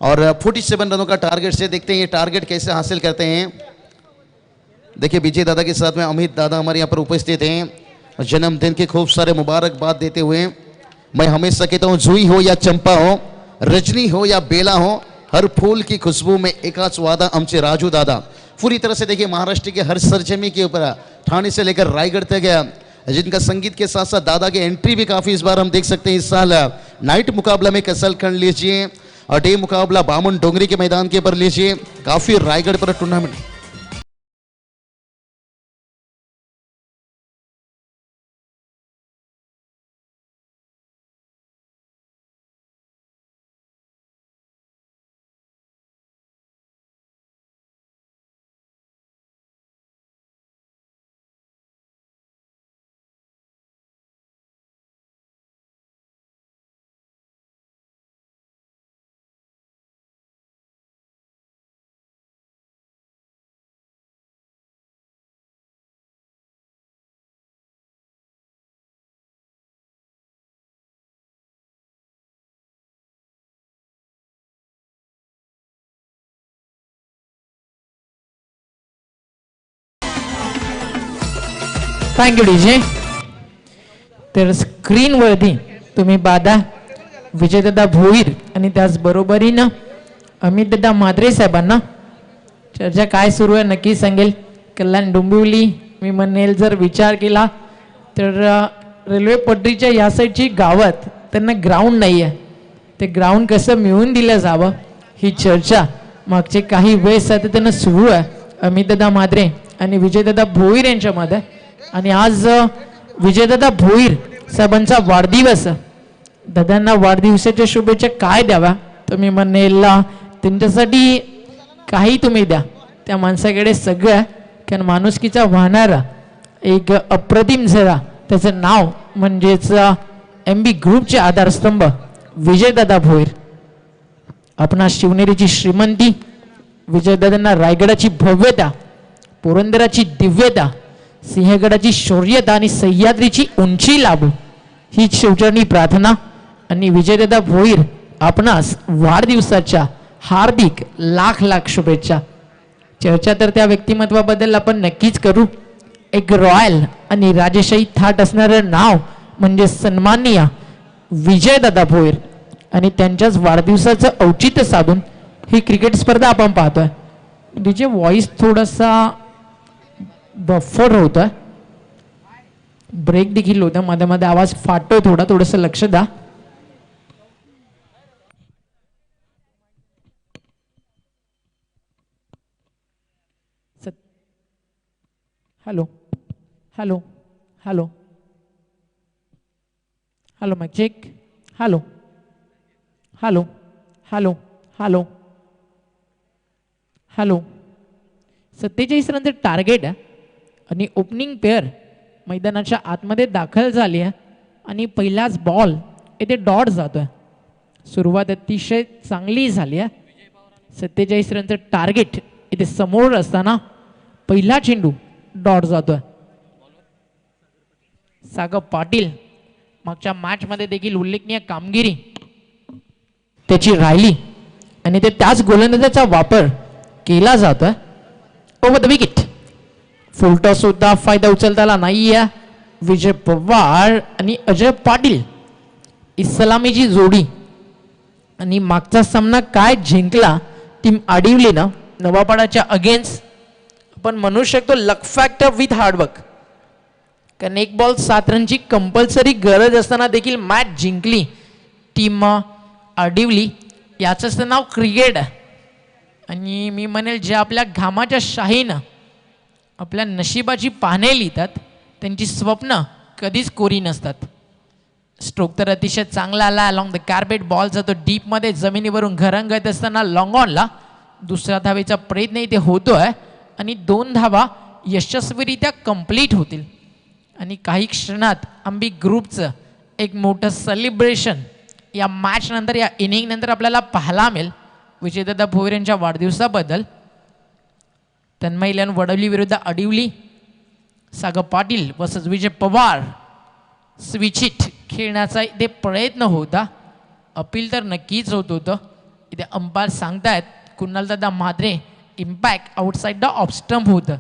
और 47 रनों का टारगेट से देखते हैं ये टारगेट कैसे हासिल करते हैं। देखिए विजय दादा के साथ में अमित दादा हमारे यहाँ पर उपस्थित हैं। जन्मदिन के खूब सारे मुबारकबाद देते हुए मैं हमेशा कहता हूँ जूही हो या चंपा हो, रजनी हो या बेला हो, हर फूल की खुशबू में एकाच वादा आमचे राजू दादा। पूरी तरह से देखिए महाराष्ट्र के हर सरजमी के ऊपर ठाणे से लेकर रायगढ़ तक गया, जिनका संगीत के साथ साथ दादा की एंट्री भी काफी इस बार हम देख सकते हैं। इस साल नाइट मुकाबला में कसलखंड लीजिए और डे मुकाबला बामन डोंगरी के मैदान के ऊपर लीजिए, काफी रायगढ़ पर टूर्नामेंट। Thank you DJ. तर स्क्रीनवरती तुम्ही बादा विजयदादा भोईर आणि त्याचबरोबरीनं अमितदादा मात्रे साहेबांना चर्चा काय सुरू आहे नक्की सांगेल. कल्याण डोंबिवली मी म्हणेल जर विचार केला तर रेल्वे पटरीच्या या साईडची गावात त्यांना ग्राउंड नाही आहे, ते ग्राउंड कसं मिळवून दिलं जावं ही चर्चा मागचे काही वेळ सातत्यानं सुरू आहे अमितदादा मात्रे आणि विजयदादा भोईर यांच्यामध्ये. आणि आज विजयदादा भोईर साहेबांचा वाढदिवस. दादांना वाढदिवसाच्या शुभेच्छा काय द्याव्या तुम्ही म्हणेल त्यांच्यासाठी काही तुम्ही द्या. त्या माणसाकडे सगळं, कारण माणुसकीचा वाहणारा एक अप्रतिम झरा त्याचं नाव म्हणजेच MB ग्रुपचे आधारस्तंभ विजयदादा भोईर. आपणा शिवनेरीची श्रीमंती, विजयदादांना रायगडाची भव्यता, पुरंदराची दिव्यता, सिंहगडाची शौर्यता आणि सह्याद्रीची उंची लाभो ही शिवचरणी प्रार्थना. आणि विजयदादा भोईर आपणास वाढदिवसाच्या हार्दिक लाख लाख शुभेच्छा. चर्चा तर त्या व्यक्तिमत्वाबद्दल आपण नक्कीच करू. एक रॉयल आणि राजेशाही थाट असणारं नाव म्हणजे सन्माननीय विजयदादा भोईर आणि त्यांच्याच वाढदिवसाचं औचित्य साधून ही क्रिकेट स्पर्धा आपण पाहतोय. तिचे व्हॉइस थोडासा बफर होता, ब्रेक देखील होता, मध्ये मध्ये आवाज फाटतोय थोडा, थोडंसं लक्ष द्या. Hello hello hello hello mike check. Hello hello hello hello hello. 47 रनचं टार्गेट आहे आणि ओपनिंग पेअर मैदानाच्या आतमध्ये दाखल झाली आहे आणि पहिलाच बॉल इथे डॉट जातोय. सुरुवात अतिशय चांगली झाली आहे. 47 रनचं टार्गेट इथे समोर असताना पहिला चेंडू डॉट जातोय. सागर पाटील मागच्या मॅच मध्ये देखील उल्लेखनीय कामगिरी त्याची राहिली आणि ते त्याच गोलंदाजाचा वापर केला जातोय. Over the wicket. फुलटॉस सुद्धा फायदा उचलता आला नाहीये. विजय पवार आणि अजय पाटील इस्लामीची जोडी. आणि मागचा सामना काय जिंकला टीम आडिवलीनं नवापाडाच्या अगेन्स्ट. आपण म्हणू शकतो लक फॅक्टर विथ हार्डवर्क. कारण 1 बॉल 7 रनची कंपल्सरी गरज असताना देखील मॅच जिंकली टीम आडिवली. याचंच तर नाव क्रिकेट आहे. आणि मी म्हणेल जे आपल्या घामाच्या शाहीनं आपल्या नशिबाची पाने लिहितात त्यांची स्वप्न कधीच कोरी नसतात. स्ट्रोक तर अतिशय चांगला आला अलॉंग द कार्पेट. बॉल जातो डीपमध्ये जमिनीवरून घरंगत असताना लॉंग ऑनला. दुसऱ्या धावेचा प्रयत्न इथे होतोय आणि 2 धावा यशस्वीरित्या कंप्लीट होतील. आणि काही क्षणात आंबी ग्रुपचं एक मोठं सेलिब्रेशन या मॅच नंतर या इनिंग नंतर आपल्याला पाहायला मिळेल. विजयदादा भोईर यांच्या वाढदिवसाबद्दल तन्मय वडवली विरुद्ध Adivali. Sagar Patil versus Vijay Pawar. Switch hit खेळण्याचा इथे प्रयत्न होता. अपील तर नक्कीच होत होतं. इथे अंपायर सांगतायत कुणालदादा Mhatre impact outside the off stump होतं.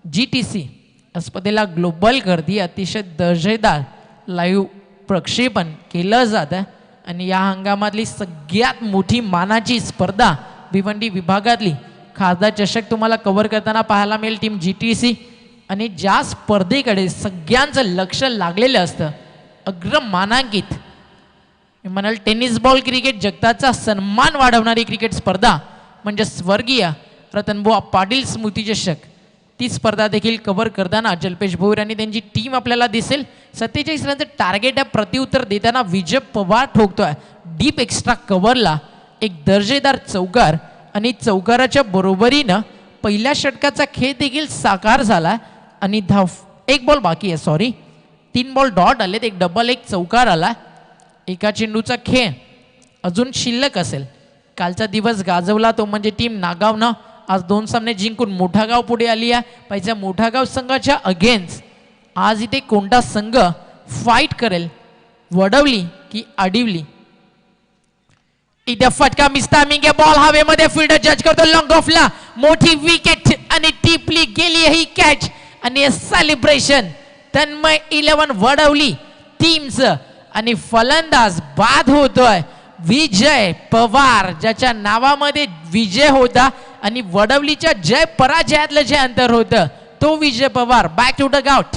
GTC स्पर्धेला ग्लोबल गर्दी अतिशय दर्जेदार लाईव्ह प्रक्षेपण केलं जातं. आणि या हंगामातली सगळ्यात मोठी मानाची स्पर्धा भिवंडी विभागातली खासदार चषक तुम्हाला कव्हर करताना पाहायला मिळेल टीम GTC. आणि ज्या स्पर्धेकडे सगळ्यांचं लक्ष लागलेलं असतं अग्रमानांकित मी म्हणाल टेनिस बॉल क्रिकेट जगताचा सन्मान वाढवणारी क्रिकेट स्पर्धा म्हणजे स्वर्गीय रतनबुवा पाटील स्मृती चषक. ती स्पर्धा देखील कव्हर करताना जल्पेश भोईर आणि त्यांची टीम आपल्याला दिसेल. 47 रनचं टार्गेट आहे. प्रत्युत्तर देताना विजय पवार ठोकतोय डीप एक्स्ट्रा कव्हरला एक दर्जेदार चौकार. आणि चौकाराच्या बरोबरीनं पहिल्या षटकाचा खेळ देखील साकार झाला. आणि 1 बॉल बाकी आहे. सॉरी 3 बॉल डॉट आलेत. एक डबल एक चौकार आला. एका चेंडूचा खेळ अजून शिल्लक असेल. कालचा दिवस गाजवला तो म्हणजे टीम नागावनं आज 2 सामने जिंकून मोठागाव पुढे आली आहे. पाहिजे मोठागाव संघाच्या अगेन्स्ट आज इथे कोणता संघ फाईट करेल वडवली की आडिवली. इथे फटका मिस्तामिंग बॉल हवेमध्ये फील्डर जज करतो लॉंग ऑफला. मोठी विकेट आणि टिपली गेली ही कॅच. आणि सेलिब्रेशन तन्मय 11 वडवली टीमचं. आणि फलंदाज बाद होतोय विजय पवार ज्याच्या नावामध्ये विजय होता. आणि वडवलीच्या जय पराजयातलं जे अंतर होतं तो Vijay Pawar. Back to the out.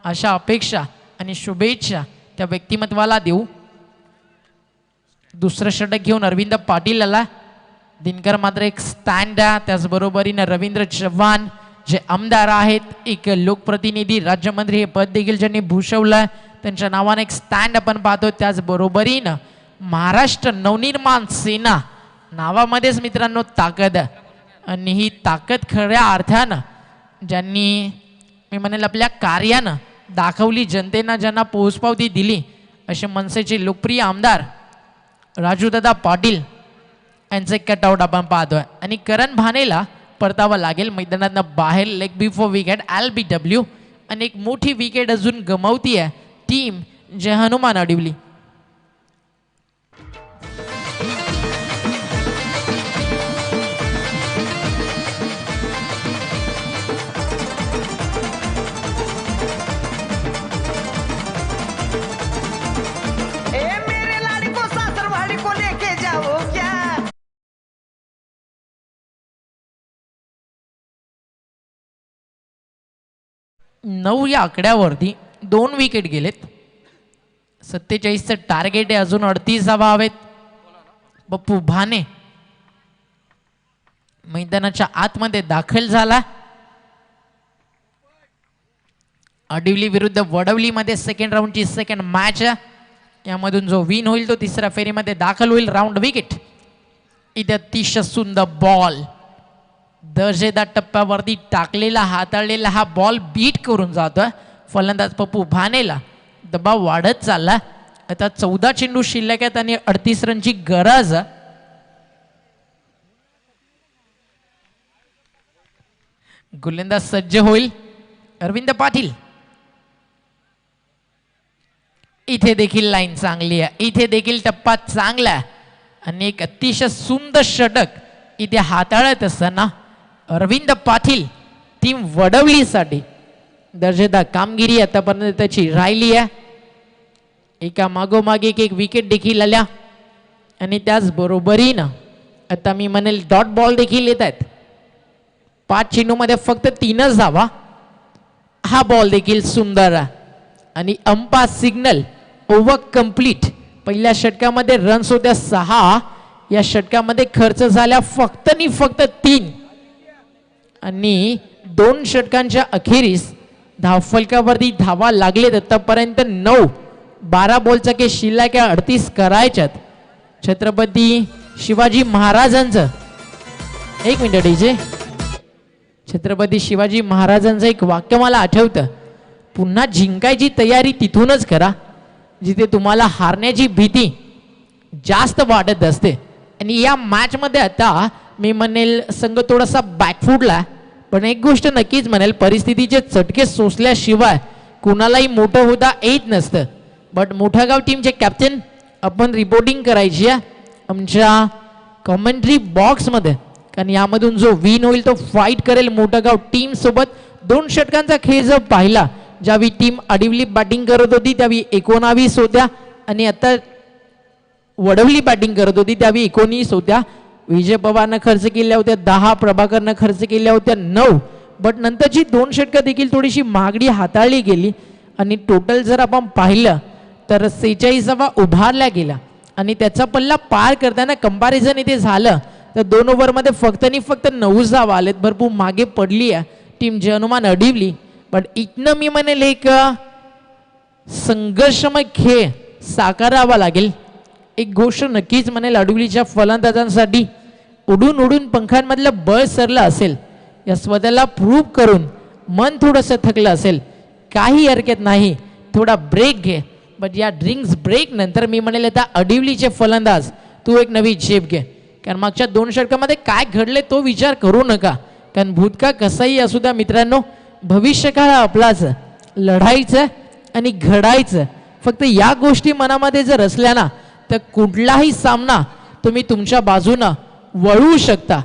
अशा अपेक्षा आणि शुभेच्छा त्या व्यक्तिमत्वाला देऊ. दुसरं षटक घेऊन अरविंद पाटील आला. दिनकर मात्र एक स्टँड आहे. त्याचबरोबरीनं रवींद्र चव्हाण जे आमदार आहेत, एक लोकप्रतिनिधी राज्यमंत्री हे पद देखील ज्यांनी भूषवलं, त्यांच्या नावाने एक स्टँड आपण पाहतो. त्याचबरोबरीनं महाराष्ट्र नवनिर्माण सेना नावामध्येच मित्रांनो ताकद आहे. आणि ही ताकद खऱ्या अर्थानं ज्यांनी मी म्हणेल आपल्या कार्यानं दाखवली, जनतेनं ज्यांना पोचपावती दिली, असे मनसेचे लोकप्रिय आमदार राजूदादा पाटील यांचे कटआउट आपण पाहतोय. आणि करण भानेला परतावा लागेल मैदानातनं बाहेर. Leg before wicket LBW. आणि एक मोठी विकेट अजून गमावती आहे टीम जे हनुमान अडवली. नऊ या आकड्यावरती 2 विकेट गेलेत. 47चं टार्गेट आहे. अजून 38 धावा हवेत. बप्पू भाने मैदानाच्या आतमध्ये दाखल झाला. अडिवली विरुद्ध वडवलीमध्ये सेकंड राऊंडची सेकंड मॅच. यामधून जो विन होईल तो तिसऱ्या फेरीमध्ये दाखल होईल. Round wicket. इथे अतिशय सुंदर बॉल दर्जेदार टप्प्यावरती टाकलेला हाताळलेला हा बॉल बीट करून जातोय. फलंदाज पप्पू भानेला दबाव वाढत चालला. आता 14 चेंडू शिल्लक आहेत आणि 38 रनची गरज. गोलंदाज सज्ज होईल अरविंद पाटील. इथे देखील लाईन चांगली आहे. इथे देखील टप्पा चांगला आहे. आणि एक अतिशय सुंदर षटक इथे हाताळत असताना अरविंद पाटील टीम वडवलीसाठी दर्जेदार कामगिरी आतापर्यंत त्याची राहिली आहे. एका मागोमागे एक विकेट देखील आल्या. आणि त्याचबरोबरीनं आता मी म्हणेल डॉट बॉल देखील येत आहेत. 5 चेंडूमध्ये फक्त 3च धावा. हा बॉल देखील सुंदर आहे. आणि अंपा सिग्नल ओव्हर कंप्लीट. पहिल्या षटकामध्ये रन्स होत्या 6. या षटकामध्ये खर्च झाल्या फक्त 3. आणि 2 षटकांच्या अखेरीस धावफलकावरती धावा लागलेत. आतापर्यंत 9. 12 बॉलचा के शिल्लक 38 करायच्यात. छत्रपती शिवाजी महाराजांचं एक मिनिट डीजे. छत्रपती शिवाजी महाराजांचं एक वाक्य मला आठवतं. पुन्हा जिंकायची तयारी तिथूनच करा जिथे तुम्हाला हारण्याची भीती जास्त वाटत असते. आणि या मॅचमध्ये आता मी म्हणेल संघ थोडासा बॅकफुटला. पण एक गोष्ट नक्कीच म्हणेल, परिस्थितीचे चटके सोसल्याशिवाय कुणालाही मोठं होता येत नसतं. बट मोठागाव टीमचे कॅप्टन आपण रिपोर्टिंग करायची आहे आमच्या कॉमेंट्री बॉक्समध्ये. कारण यामधून जो विन होईल तो फाईट करेल मोठागाव टीम सोबत. 2 षटकांचा खेळ जर पाहिला, ज्यावेळी टीम अडिवली बॅटिंग करत होती त्यावेळी 19 होत्या. आणि आता वडवली बॅटिंग करत होती त्यावेळी 19 होत्या. विजय पवारनं खर्च केल्या होत्या 10. प्रभाकरनं खर्च केल्या होत्या 9. बट नंतरची 2 षटकं देखील थोडीशी महागडी हाताळली गेली. आणि टोटल जर आपण पाहिलं तर 46 उभारल्या गेला. आणि त्याचा पल्ला पार करताना कंपॅरिझन इथे झालं तर 2 ओव्हरमध्ये फक्त 9 धावा आलेत. भरपूर मागे पडली आहे टीम जे हनुमान अडिवली. बट इथनं मी म्हणेल एक संघर्षमय खेळ साकारावा लागेल. एक गोष्ट नक्कीच म्हणेल, अडवलीच्या फलंदाजांसाठी उडून उडून पंखांमधलं बळ सरलं असेल. या स्वतःला प्रूव्ह करून मन थोडंसं थकलं असेल. काही हरकत नाही, थोडा ब्रेक घे. बट या ड्रिंक्स ब्रेक नंतर मी म्हणेल आता अडिवलीचे फलंदाज तू एक नवी झेप घे. कारण मागच्या 2 षटकामध्ये काय घडले तो विचार करू नका. कारण भूतकाळ कसाही असू द्या मित्रांनो, भविष्यकाळ आपलाच. लढायचं आणि घडायचं. फक्त या गोष्टी मनामध्ये जर असल्या ना तर कुठलाही सामना तुम्ही तुमच्या बाजूनं वळवू शकता.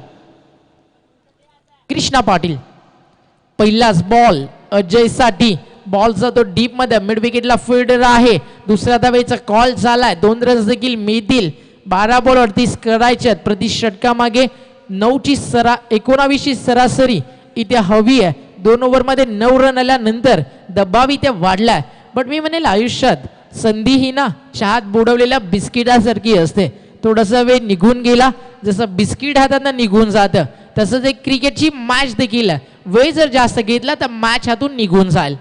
कृष्णा पाटील पहिलाच बॉल अजयसाठी. बॉलचा तो डीप मध्ये मिड विकेटला फील्डर आहे. दुसऱ्या धावेचा कॉल झालाय. 2 रन्स देखील मिळतील. 12 बॉल 38 करायच्यात. प्रति षटकामागे 19ची सरासरी इथे हवी आहे. 2 ओव्हरमध्ये 9 रन आल्यानंतर दबाव इथे वाढलाय. बट मी म्हणेल आयुष्यात संधी ही ना चहात बुडवलेल्या बिस्किटासारखी असते. थोडासा वेळ निघून गेला, जसं बिस्किट हातातनं निघून जातं तसंच एक क्रिकेटची मॅच देखील आहे. वेळ जर जास्त घेतला तर मॅच हातून निघून जाईल.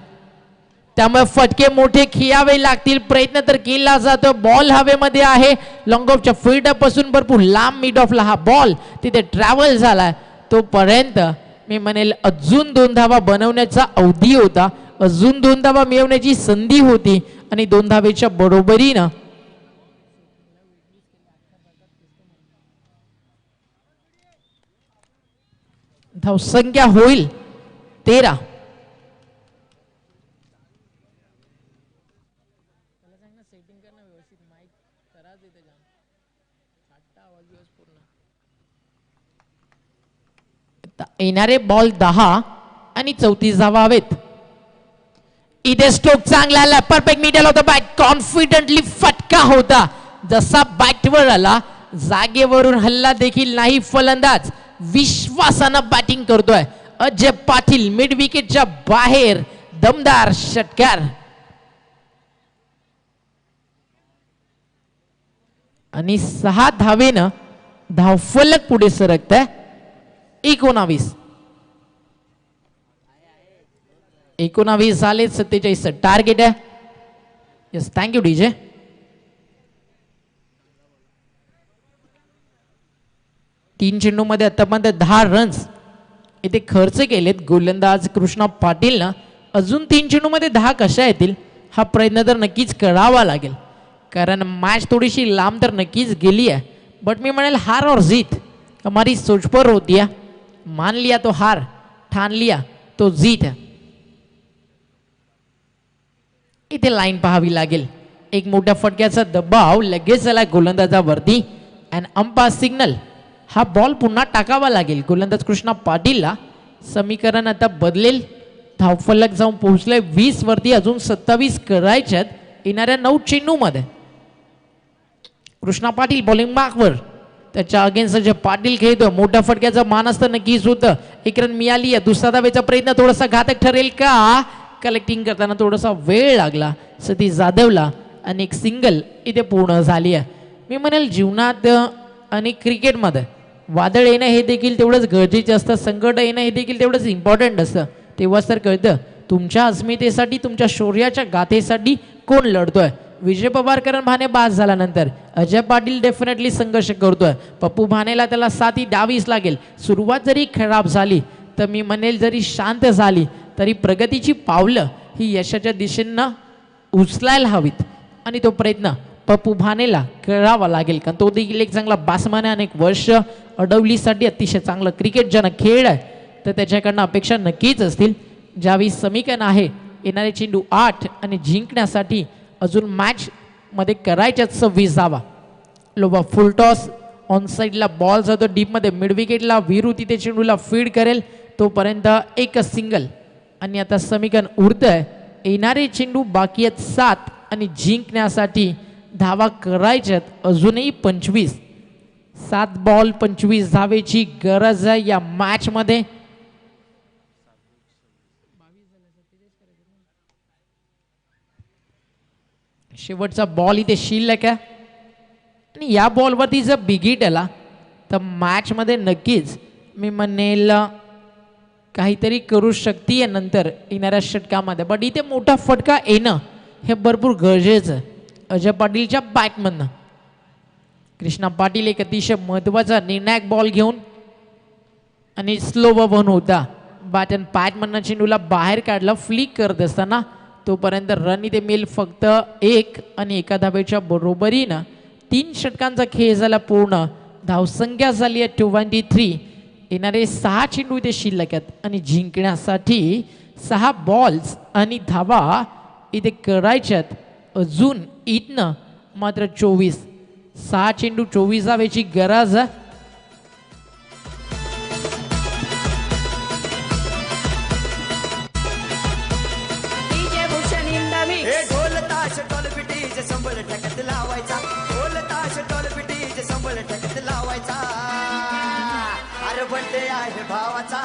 त्यामुळे फटके मोठे खेळावे लागतील. प्रयत्न तर केला जातो. बॉल हवेमध्ये आहे. लॉंग ऑफच्या फील्ड पासून भरपूर लांब मिड ऑफला हा बॉल तिथे ट्रॅव्हल झाला. तोपर्यंत मी म्हणेल अजून 2 धावा बनवण्याचा अवधी होता, अजून 2 धावा मिळवण्याची संधी होती आणि 2 धावेच्या बरोबरीनं धावसंख्या होईल 13. येणारे बॉल 10 आणि 34 धावा हवेत. इथे स्ट्रोक चांगला आला. परफेक्ट मिडल होता. बॅट कॉन्फिडंटली फटका होता. जसा बॅटवर आला जागेवरून हल्ला देखील नाही. फलंदाज विश्वासानं बॅटिंग करतोय. अजय पाटील मिड विकेटच्या बाहेर दमदार षटकार आणि 6 धावेनं धावफलक पुढे सरकत आहे. 19 झाले. 47 टार्गेट आहे. Yes, thank you DJ. तीन चेंडूमध्ये आतापर्यंत 10 रन्स इथे खर्च केलेत गोलंदाज कृष्णा पाटीलनं. अजून 3 चेंडूमध्ये 10 कशा येतील हा प्रयत्न तर नक्कीच करावा लागेल, कारण मॅच थोडीशी लांब तर नक्कीच गेली आहे. बट मी म्हणेल हार और जीत हमारी सोच पर होती है. मान लिया तो हार, ठान लिया तो जीत है. इथे लाईन पाहावी लागेल. एक मोठ्या फटक्याचा दबाव लगेच आला गोलंदाजावरती अँड अंपायर सिग्नल. हा बॉल पुन्हा टाकावा लागेल गोलंदाज कृष्णा पाटीलला. समीकरण आता बदलेल. धावफलक जाऊन पोहोचले 20 वरती. अजून 27 करायच्यात येणाऱ्या 9 चेंडूमध्ये. कृष्णा पाटील बॉलिंग मार्कवर. त्याच्या अगेन्स्ट जे पाटील खेळतोय मोठ्या फटक्याचं मानस तर नक्कीच होतं. एक रन मिळाली आहे. दुसरा धावेचा प्रयत्न थोडासा घातक ठरेल का? कलेक्टिंग करताना थोडासा वेळ लागला सतीश जाधवला आणि एक सिंगल इथे पूर्ण झाली आहे. मी म्हणेल जीवनात आणि क्रिकेटमध्ये वादळ येणं हे देखील तेवढंच गरजेचं असतं. संकट येणं हे देखील तेवढंच इम्पॉर्टंट असतं. तेव्हाच तर कळतं तुमच्या अस्मितेसाठी, तुमच्या शौर्याच्या गाथेसाठी कोण लढतोय. विजय पवारकरण भाने बाद झाल्यानंतर अजय पाटील डेफिनेटली संघर्ष करतोय. पप्पू भानेला त्याला साथी द्यावीच लागेल. सुरुवात जरी खराब झाली तर मी म्हणेल जरी शांत झाली तरी प्रगतीची पावलं ही यशाच्या दिशेनं उचलायला हवीत आणि तो प्रयत्न पप्पू भानेला करावा लागेल, कारण तो देखील एक चांगला बॅट्समन आहे. अनेक वर्ष अडवलीसाठी अतिशय चांगलं क्रिकेट ज्यानं खेळ आहे तर त्याच्याकडनं अपेक्षा नक्कीच असतील. ज्यावेळी समीकरण आहे येणारे चेंडू 8 आणि जिंकण्यासाठी अजून मॅच मध्ये करायच्यात 26 धावा. लोबा फुल टॉस ऑन साईडला बॉल जातो डीपमध्ये मिड विकेटला. वीरू तिथे चेंडूला फीड करेल. तोपर्यंत एकच सिंगल आणि आता समीकरण उरतंय. येणारे चेंडू बाकी आहेत 7 आणि जिंकण्यासाठी धावा करायच्यात अजूनही 25. 7 बॉल 25 धावेची गरज आहे या मॅच मध्ये. शेवटचा बॉल इथे शिल्लक आहे आणि या बॉलवरती जर बिगिट आला तर मॅच मध्ये नक्कीच मी म्हणेल काहीतरी करू शकते नंतर येणाऱ्या षटकामध्ये. बट इथे मोठा फटका येणं हे भरपूर गरजेचं आहे अजय पाटीलच्या बॅटमधनं. कृष्णा पाटील एक अतिशय महत्त्वाचा निर्णायक बॉल घेऊन आणि स्लो वन होता. बॅट अँड पॅटमधनं चेंडूला बाहेर काढला फ्लिक करत असताना. तोपर्यंत रन इथे मिळेल फक्त 1 आणि एका धावेच्या बरोबरीनं 3 षटकांचा खेळ झाला पूर्ण. धावसंख्या झाली आहे 23. येणारे 6 चेंडू इथे शिल्लक आहेत आणि जिंकण्यासाठी 6 बॉल्स आणि धावा इथे करायच्यात अजून इथनं मात्र 24. 6 चेंडू 24 धावेची गरज आहे. भावाचा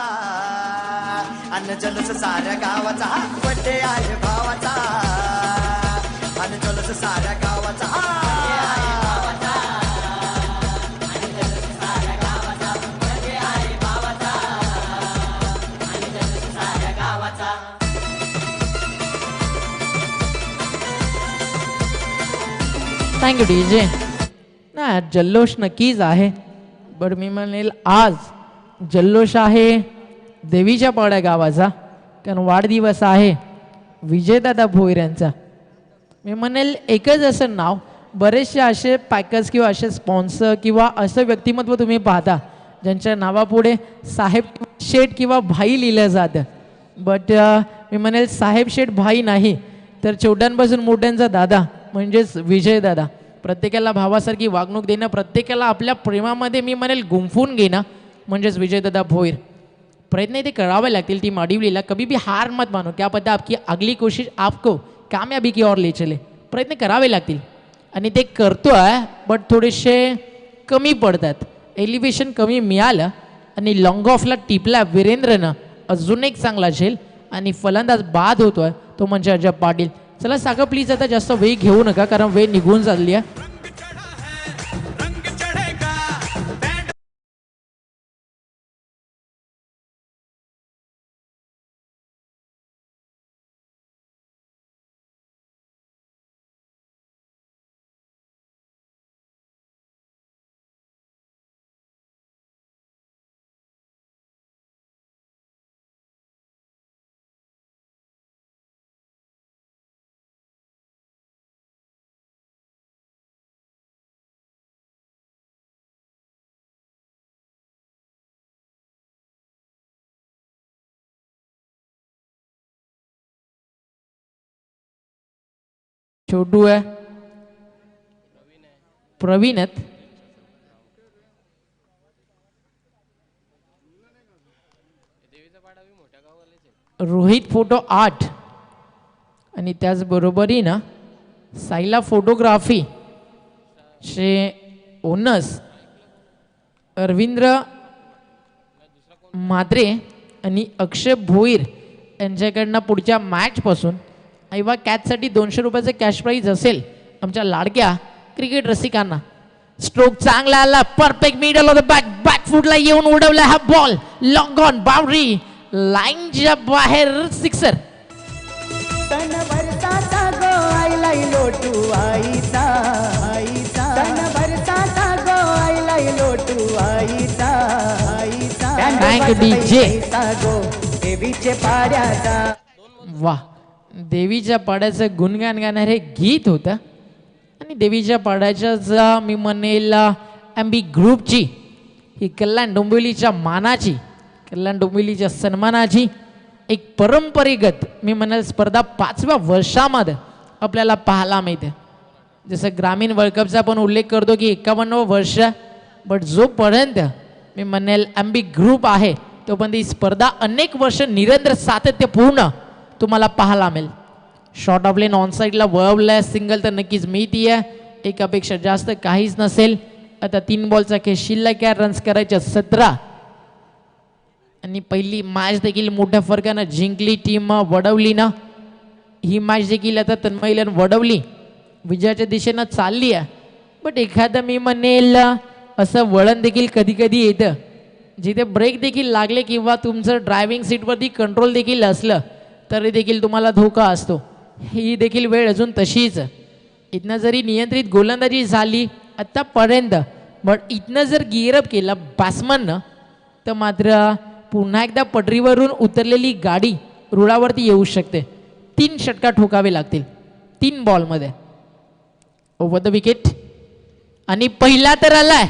अन्न जलस साऱ्या गावाचा. बड्डे आहे भावाचा अन्न जलस साऱ्या गावाचा. Thank you DJ. ना जल्लोष नक्कीच आहे, बरं मी म्हणेल आज जल्लोष आहे देवीच्या पाड्या गावाचा, कारण वाढदिवस आहे विजयदादा भोईर यांचा. मी म्हणेल एकच असं नाव, बरेचसे असे पॅकर्स किंवा असे स्पॉन्सर किंवा असं व्यक्तिमत्व तुम्ही पाहता ज्यांच्या नावापुढे साहेब शेठ किंवा भाई लिहिलं जातं, बट मी म्हणेल साहेब शेठ भाई नाही तर छोट्यांपासून मोठ्यांचा दादा म्हणजेच विजयदादा. प्रत्येकाला भावासारखी वागणूक देणं, प्रत्येकाला आपल्या प्रेमामध्ये मी म्हणेल गुंफून घेणं म्हणजेच विजयदादा भोईर. प्रयत्न ते करावे लागतील टीम अडिवलीला. कभी भी हार मत मानो, क्या पता आपकी अगली कोशिश आपको कामयाबी की ओर ले चले. प्रयत्न करावे लागतील आणि ते करतोय, बट थोडेसे कमी पडतात. एलिव्हेशन कमी मिळालं आणि लॉंग ऑफला टिपला वीरेंद्रनं अजून एक चांगला झेल आणि फलंदाज बाद होतोय तो म्हणजे अजय पाटील. चला सागर प्लीज आता जास्त वेळ घेऊ नका कारण वेळ निघून चालली आहे. छोटू आहे, प्रवीण आहेत, रोहित फोटो 8 आणि त्याचबरोबरीनं साईला फोटोग्राफी चे ओनर्स रवींद्र म्हात्रे आणि अक्षय भोईर यांच्याकडनं पुढच्या मॅचपासून ऐवा कॅचसाठी 200 रुपयाचं कॅश प्राईज असेल आमच्या लाडक्या क्रिकेट रसिकांना. स्ट्रोक चांगला आला, perfect middle of the back, back फुटला येऊन उडवला हा बॉल, लॉंग ऑन बाउंड्री लाईनच्या बाहेर, सिक्सर. तन भरता गो आईला लोटू आईचा आईचा, तन भरता गो आईला लोटू आईचा आईचा. Thank you DJ. गो देवीचे पाड्याचा. वा, देवीच्या पाड्याचं गुणगान गाणारे गीत होतं आणि देवीच्या पाड्याच्या मी म्हणेल MB ग्रुपची ही कल्याण डोंबिवलीच्या मानाची, कल्याण डोंबिवलीच्या सन्मानाची एक परंपरेगत मी म्हणेल स्पर्धा 5व्या वर्षामध्ये आपल्याला पाहायला मिळते. जसं ग्रामीण वर्ल्ड कपचा पण उल्लेख करतो की 51वं वर्ष, बट जोपर्यंत मी म्हणेल MB ग्रुप आहे तोपर्यंत ही स्पर्धा अनेक वर्ष निरंतर सातत्यपूर्ण तुम्हाला पाहायला मिळेल. शॉर्ट ऑफ लेन ऑन साईडला वळवलाय, सिंगल तर नक्कीच मिळती आहे, एकापेक्षा जास्त काहीच नसेल. आता 3 बॉलचा खेळ शिल्लक आहे, रन्स करायच्या 17 आणि पहिली मॅच देखील मोठ्या फरकानं जिंकली टीम वडवलीनं. ही मॅच देखील आता तन्मयीनं वडवली विजयाच्या दिशेनं चालली आहे, बट एखादं मी म्हणेल असं वळण देखील कधी कधी येतं जिथे ब्रेक देखील लागले किंवा तुमचं ड्रायव्हिंग सीटवरती कंट्रोल देखील असलं तरी देखील तुम्हाला धोका असतो. ही देखील वेळ अजून तशीच. इथनं जरी नियंत्रित गोलंदाजी झाली आत्तापर्यंत, बट इथनं जर गिअरअप केलं बॅट्समननं तर मात्र पुन्हा एकदा पटरीवरून उतरलेली गाडी रुळावरती येऊ शकते. 3 षटका ठोकावे लागतील 3 बॉलमध्ये. ओव्हर द विकेट आणि पहिला तर आलाय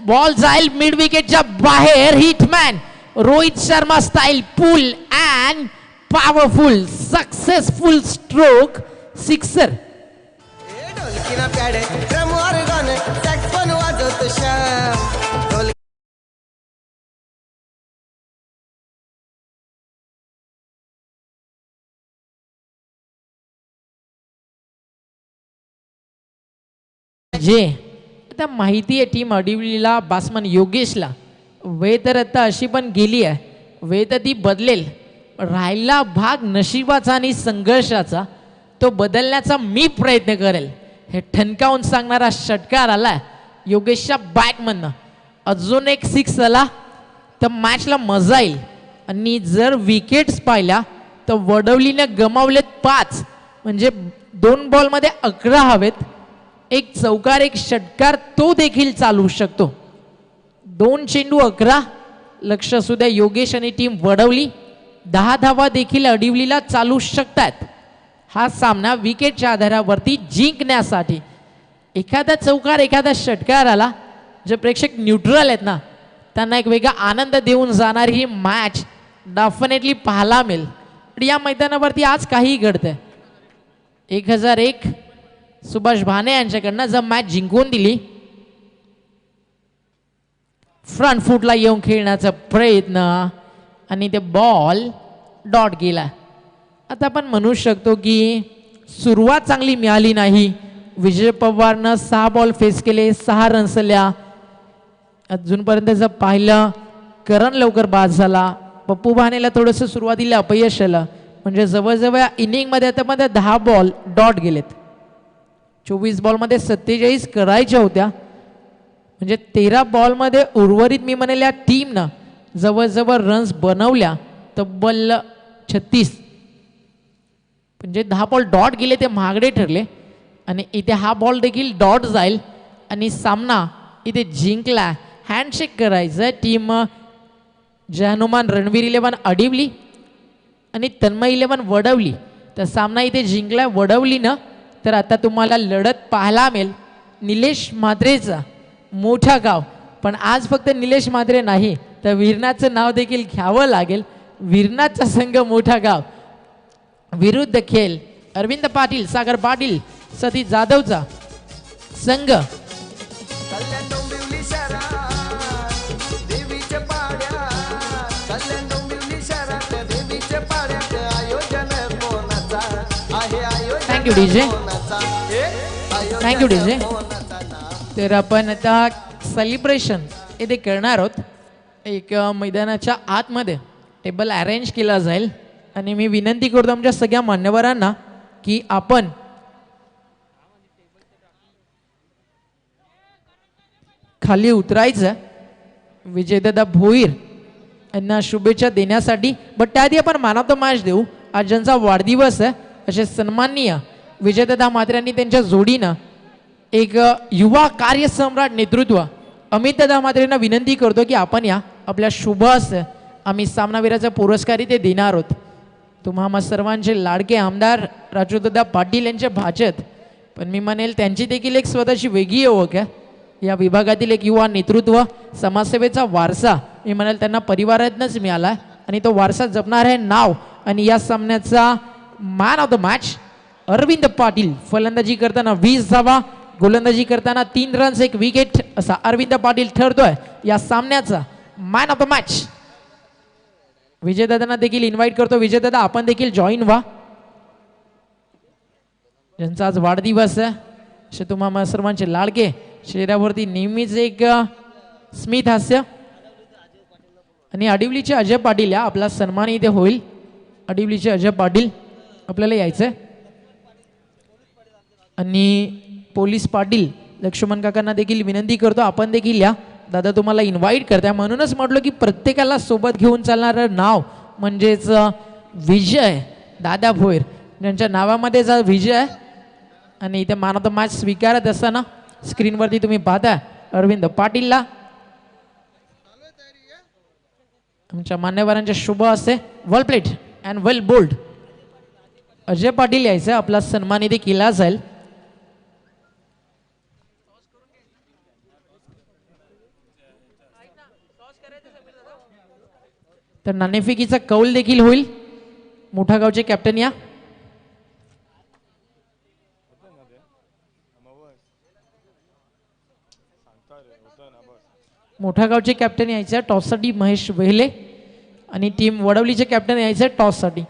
बॉल, जाईल मिड विकेटच्या बाहेर. Hitman Rohit Sharma style, pull and powerful successful stroke, sixer. ढोलकीना प्याडे ड्रमवर गाणं सॅक्सोफोन वाजवतो श्याम. ढोल जे आता माहिती आहे टीम अडिवलीला, बॅट्समन योगेशला वेळ तर आता अशी पण गेली आहे, वेळ तर ती बदलेल. राहिला भाग नशिबाचा आणि संघर्षाचा, तो बदलण्याचा मी प्रयत्न करेल. हे ठणकावून सांगणारा षटकार आला योगेशच्या बॅटमधनं. अजून एक 6 आला तर मॅचला मजा येईल. आणि जर विकेट्स पाहिल्या तर वडवलीने गमावलेत 5, म्हणजे 2 बॉलमध्ये 11 हवेत. एक चौकार एक षटकार तो देखील चालू शकतो. 2 चेंडू 11. लक्ष असू द्या, योगेश आणि टीम वडवली 10 धावा देखील अडिवलीला चालू शकतात. हा सामना विकेटच्या आधारावरती जिंकण्यासाठी एखादा चौकार एखादा षटकार आला, जे प्रेक्षक न्यूट्रल आहेत ना त्यांना एक वेगळा आनंद देऊन जाणारी ही मॅच डेफिनेटली पाहायला मिळेल. पण या मैदानावरती आज काही घडतंय. 1001 सुभाष भाने यांच्याकडनं जर मॅच जिंकून दिली, फ्रंट फुटला येऊन खेळण्याचा प्रयत्न आणि ते बॉल डॉट गेला. आता आपण म्हणू शकतो की सुरुवात चांगली मिळाली नाही. विजय पवारनं 6 बॉल फेस केले, 6 रन्स आल्या. अजूनपर्यंत जर पाहिलं करण लवकर बाद झाला, पप्पू भानेला थोडंसं सुरुवातीला अपयश आलं. म्हणजे जवळजवळ इनिंगमध्ये आता मध्ये 10 बॉल डॉट गेलेत. 24 बॉलमध्ये 47 करायच्या होत्या. म्हणजे 13 बॉलमध्ये उर्वरित मी म्हणेल या टीमनं जवळजवळ रन्स बनवल्या तब्बल 36. म्हणजे 10 बॉल डॉट गेले ते महागडे ठरले. आणि इथे हा बॉल देखील डॉट जाईल आणि सामना इथे जिंकला. हँडशेक करायचं टीम जय हनुमान रणवीर 11 अडिवली आणि तन्मय 11 वडवली. तर सामना इथे जिंकला वडवली ना. तर आता तुम्हाला लढत पाहायला मिळेल निलेश म्हात्रेचा मोठा गाव. पण आज फक्त निलेश म्हात्रे नाही तर वीरनाथचं नाव देखील घ्यावं लागेल. वीरनाथचा संघ मोठा गाव विरुद्ध खेळ अरविंद पाटील, सागर पाटील, सतीश जाधवचा संघ. कल्याण डोंबिवली शहरात देवीच्या पाड्यात, कल्याण डोंबिवली शहरात देवीच्या पाड्यात आयोजन कोणाचा आहे, आयोजन थँक्यू डीजे, कोणाचा हे आयोजन थँक्यू डीजे. कोणाचा नाव. तर आपण आता सेलिब्रेशन इथे करणार आहोत. एक मैदानाच्या आतमध्ये टेबल अरेंज केला जाईल आणि मी विनंती करतो आमच्या सगळ्या मान्यवरांना की आपण खाली उतरायचं. विजयदादा भोईर यांना शुभेच्छा देण्यासाठी. बट त्याआधी आपण मॅन ऑफ द मॅच देऊ. आज ज्यांचा वाढदिवस आहे असे सन्माननीय विजयदादा म्हात्रे यांनी त्यांच्या जोडीनं एक युवा कार्यसम्राट नेतृत्व अमितदादा म्हात्रेंना विनंती करतो की आपण या आपल्या शुभ हस्ते आम्ही सामनावीराचा पुरस्कार इथे देणार आहोत. तुम्हा सर्वांचे लाडके आमदार राजूदादा पाटील यांचे भाचत. पण मी म्हणेल त्यांची देखील एक स्वतःची वेगळी ओळख आहे. या विभागातील एक युवा नेतृत्व, समाजसेवेचा वारसा मी म्हणेल त्यांना परिवारातनंच मिळाला आणि तो वारसा जपणार आहे नाव. आणि या सामन्याचा man of the match Arvind Patil. फलंदाजी करताना 20 धावा, गोलंदाजी करताना 3 रन्स 1 विकेट असा अरविंद पाटील ठरतोय या सामन्याचा मॅन ऑफ द मॅच. विजयदादांना देखील इन्व्हाइट करतो. विजयदादा आपण देखील जॉईन व्हा. ज्यांचा आज वाढदिवस आहे असे तुम्हा सर्वांचे लाडके, चेहऱ्यावरती नेहमीच एक स्मित हास्य. आणि अडिवलीचे अजय पाटील या आपला सन्मान इथे होईल. अडिवलीचे अजय पाटील आपल्याला यायचंय. आणि पोलीस पाटील लक्ष्मण काकांना देखील विनंती करतो आपण देखील या. दादा तुम्हाला इन्व्हाइट करताय. म्हणूनच म्हटलं की प्रत्येकाला सोबत घेऊन चालणारं नाव म्हणजेच विजय दादा भोईर, ज्यांच्या नावामध्ये जा विजय आहे. आणि इथे मॅन ऑफ द मॅच स्वीकारत असताना स्क्रीनवरती तुम्ही पाहता अरविंद पाटीलला. आमच्या मान्यवरांच्या शुभ हस्ते well played and well bowled Ajay Patil यायचं आपला सन्मान इथे केला जाईल. तर नाणेफेकीचा कौल देखील होईल. मोठा गावचे कॅप्टन या. मोठा गावचे कॅप्टन यायचं टॉससाठी महेश वेहले आणि टीम वडवलीचे कॅप्टन यायचं टॉससाठी.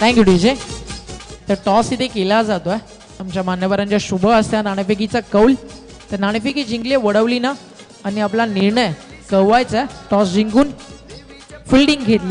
Thank you DJ. तर टॉस इथे केला जातोय आमच्या मान्यवरांच्या शुभ हस्ते. नाणेफेकीचा कौल. तर नाणेफेकी जिंकली वडवली ना आणि आपला निर्णय कळवायचा. टॉस जिंकून फिल्डिंग घेतली.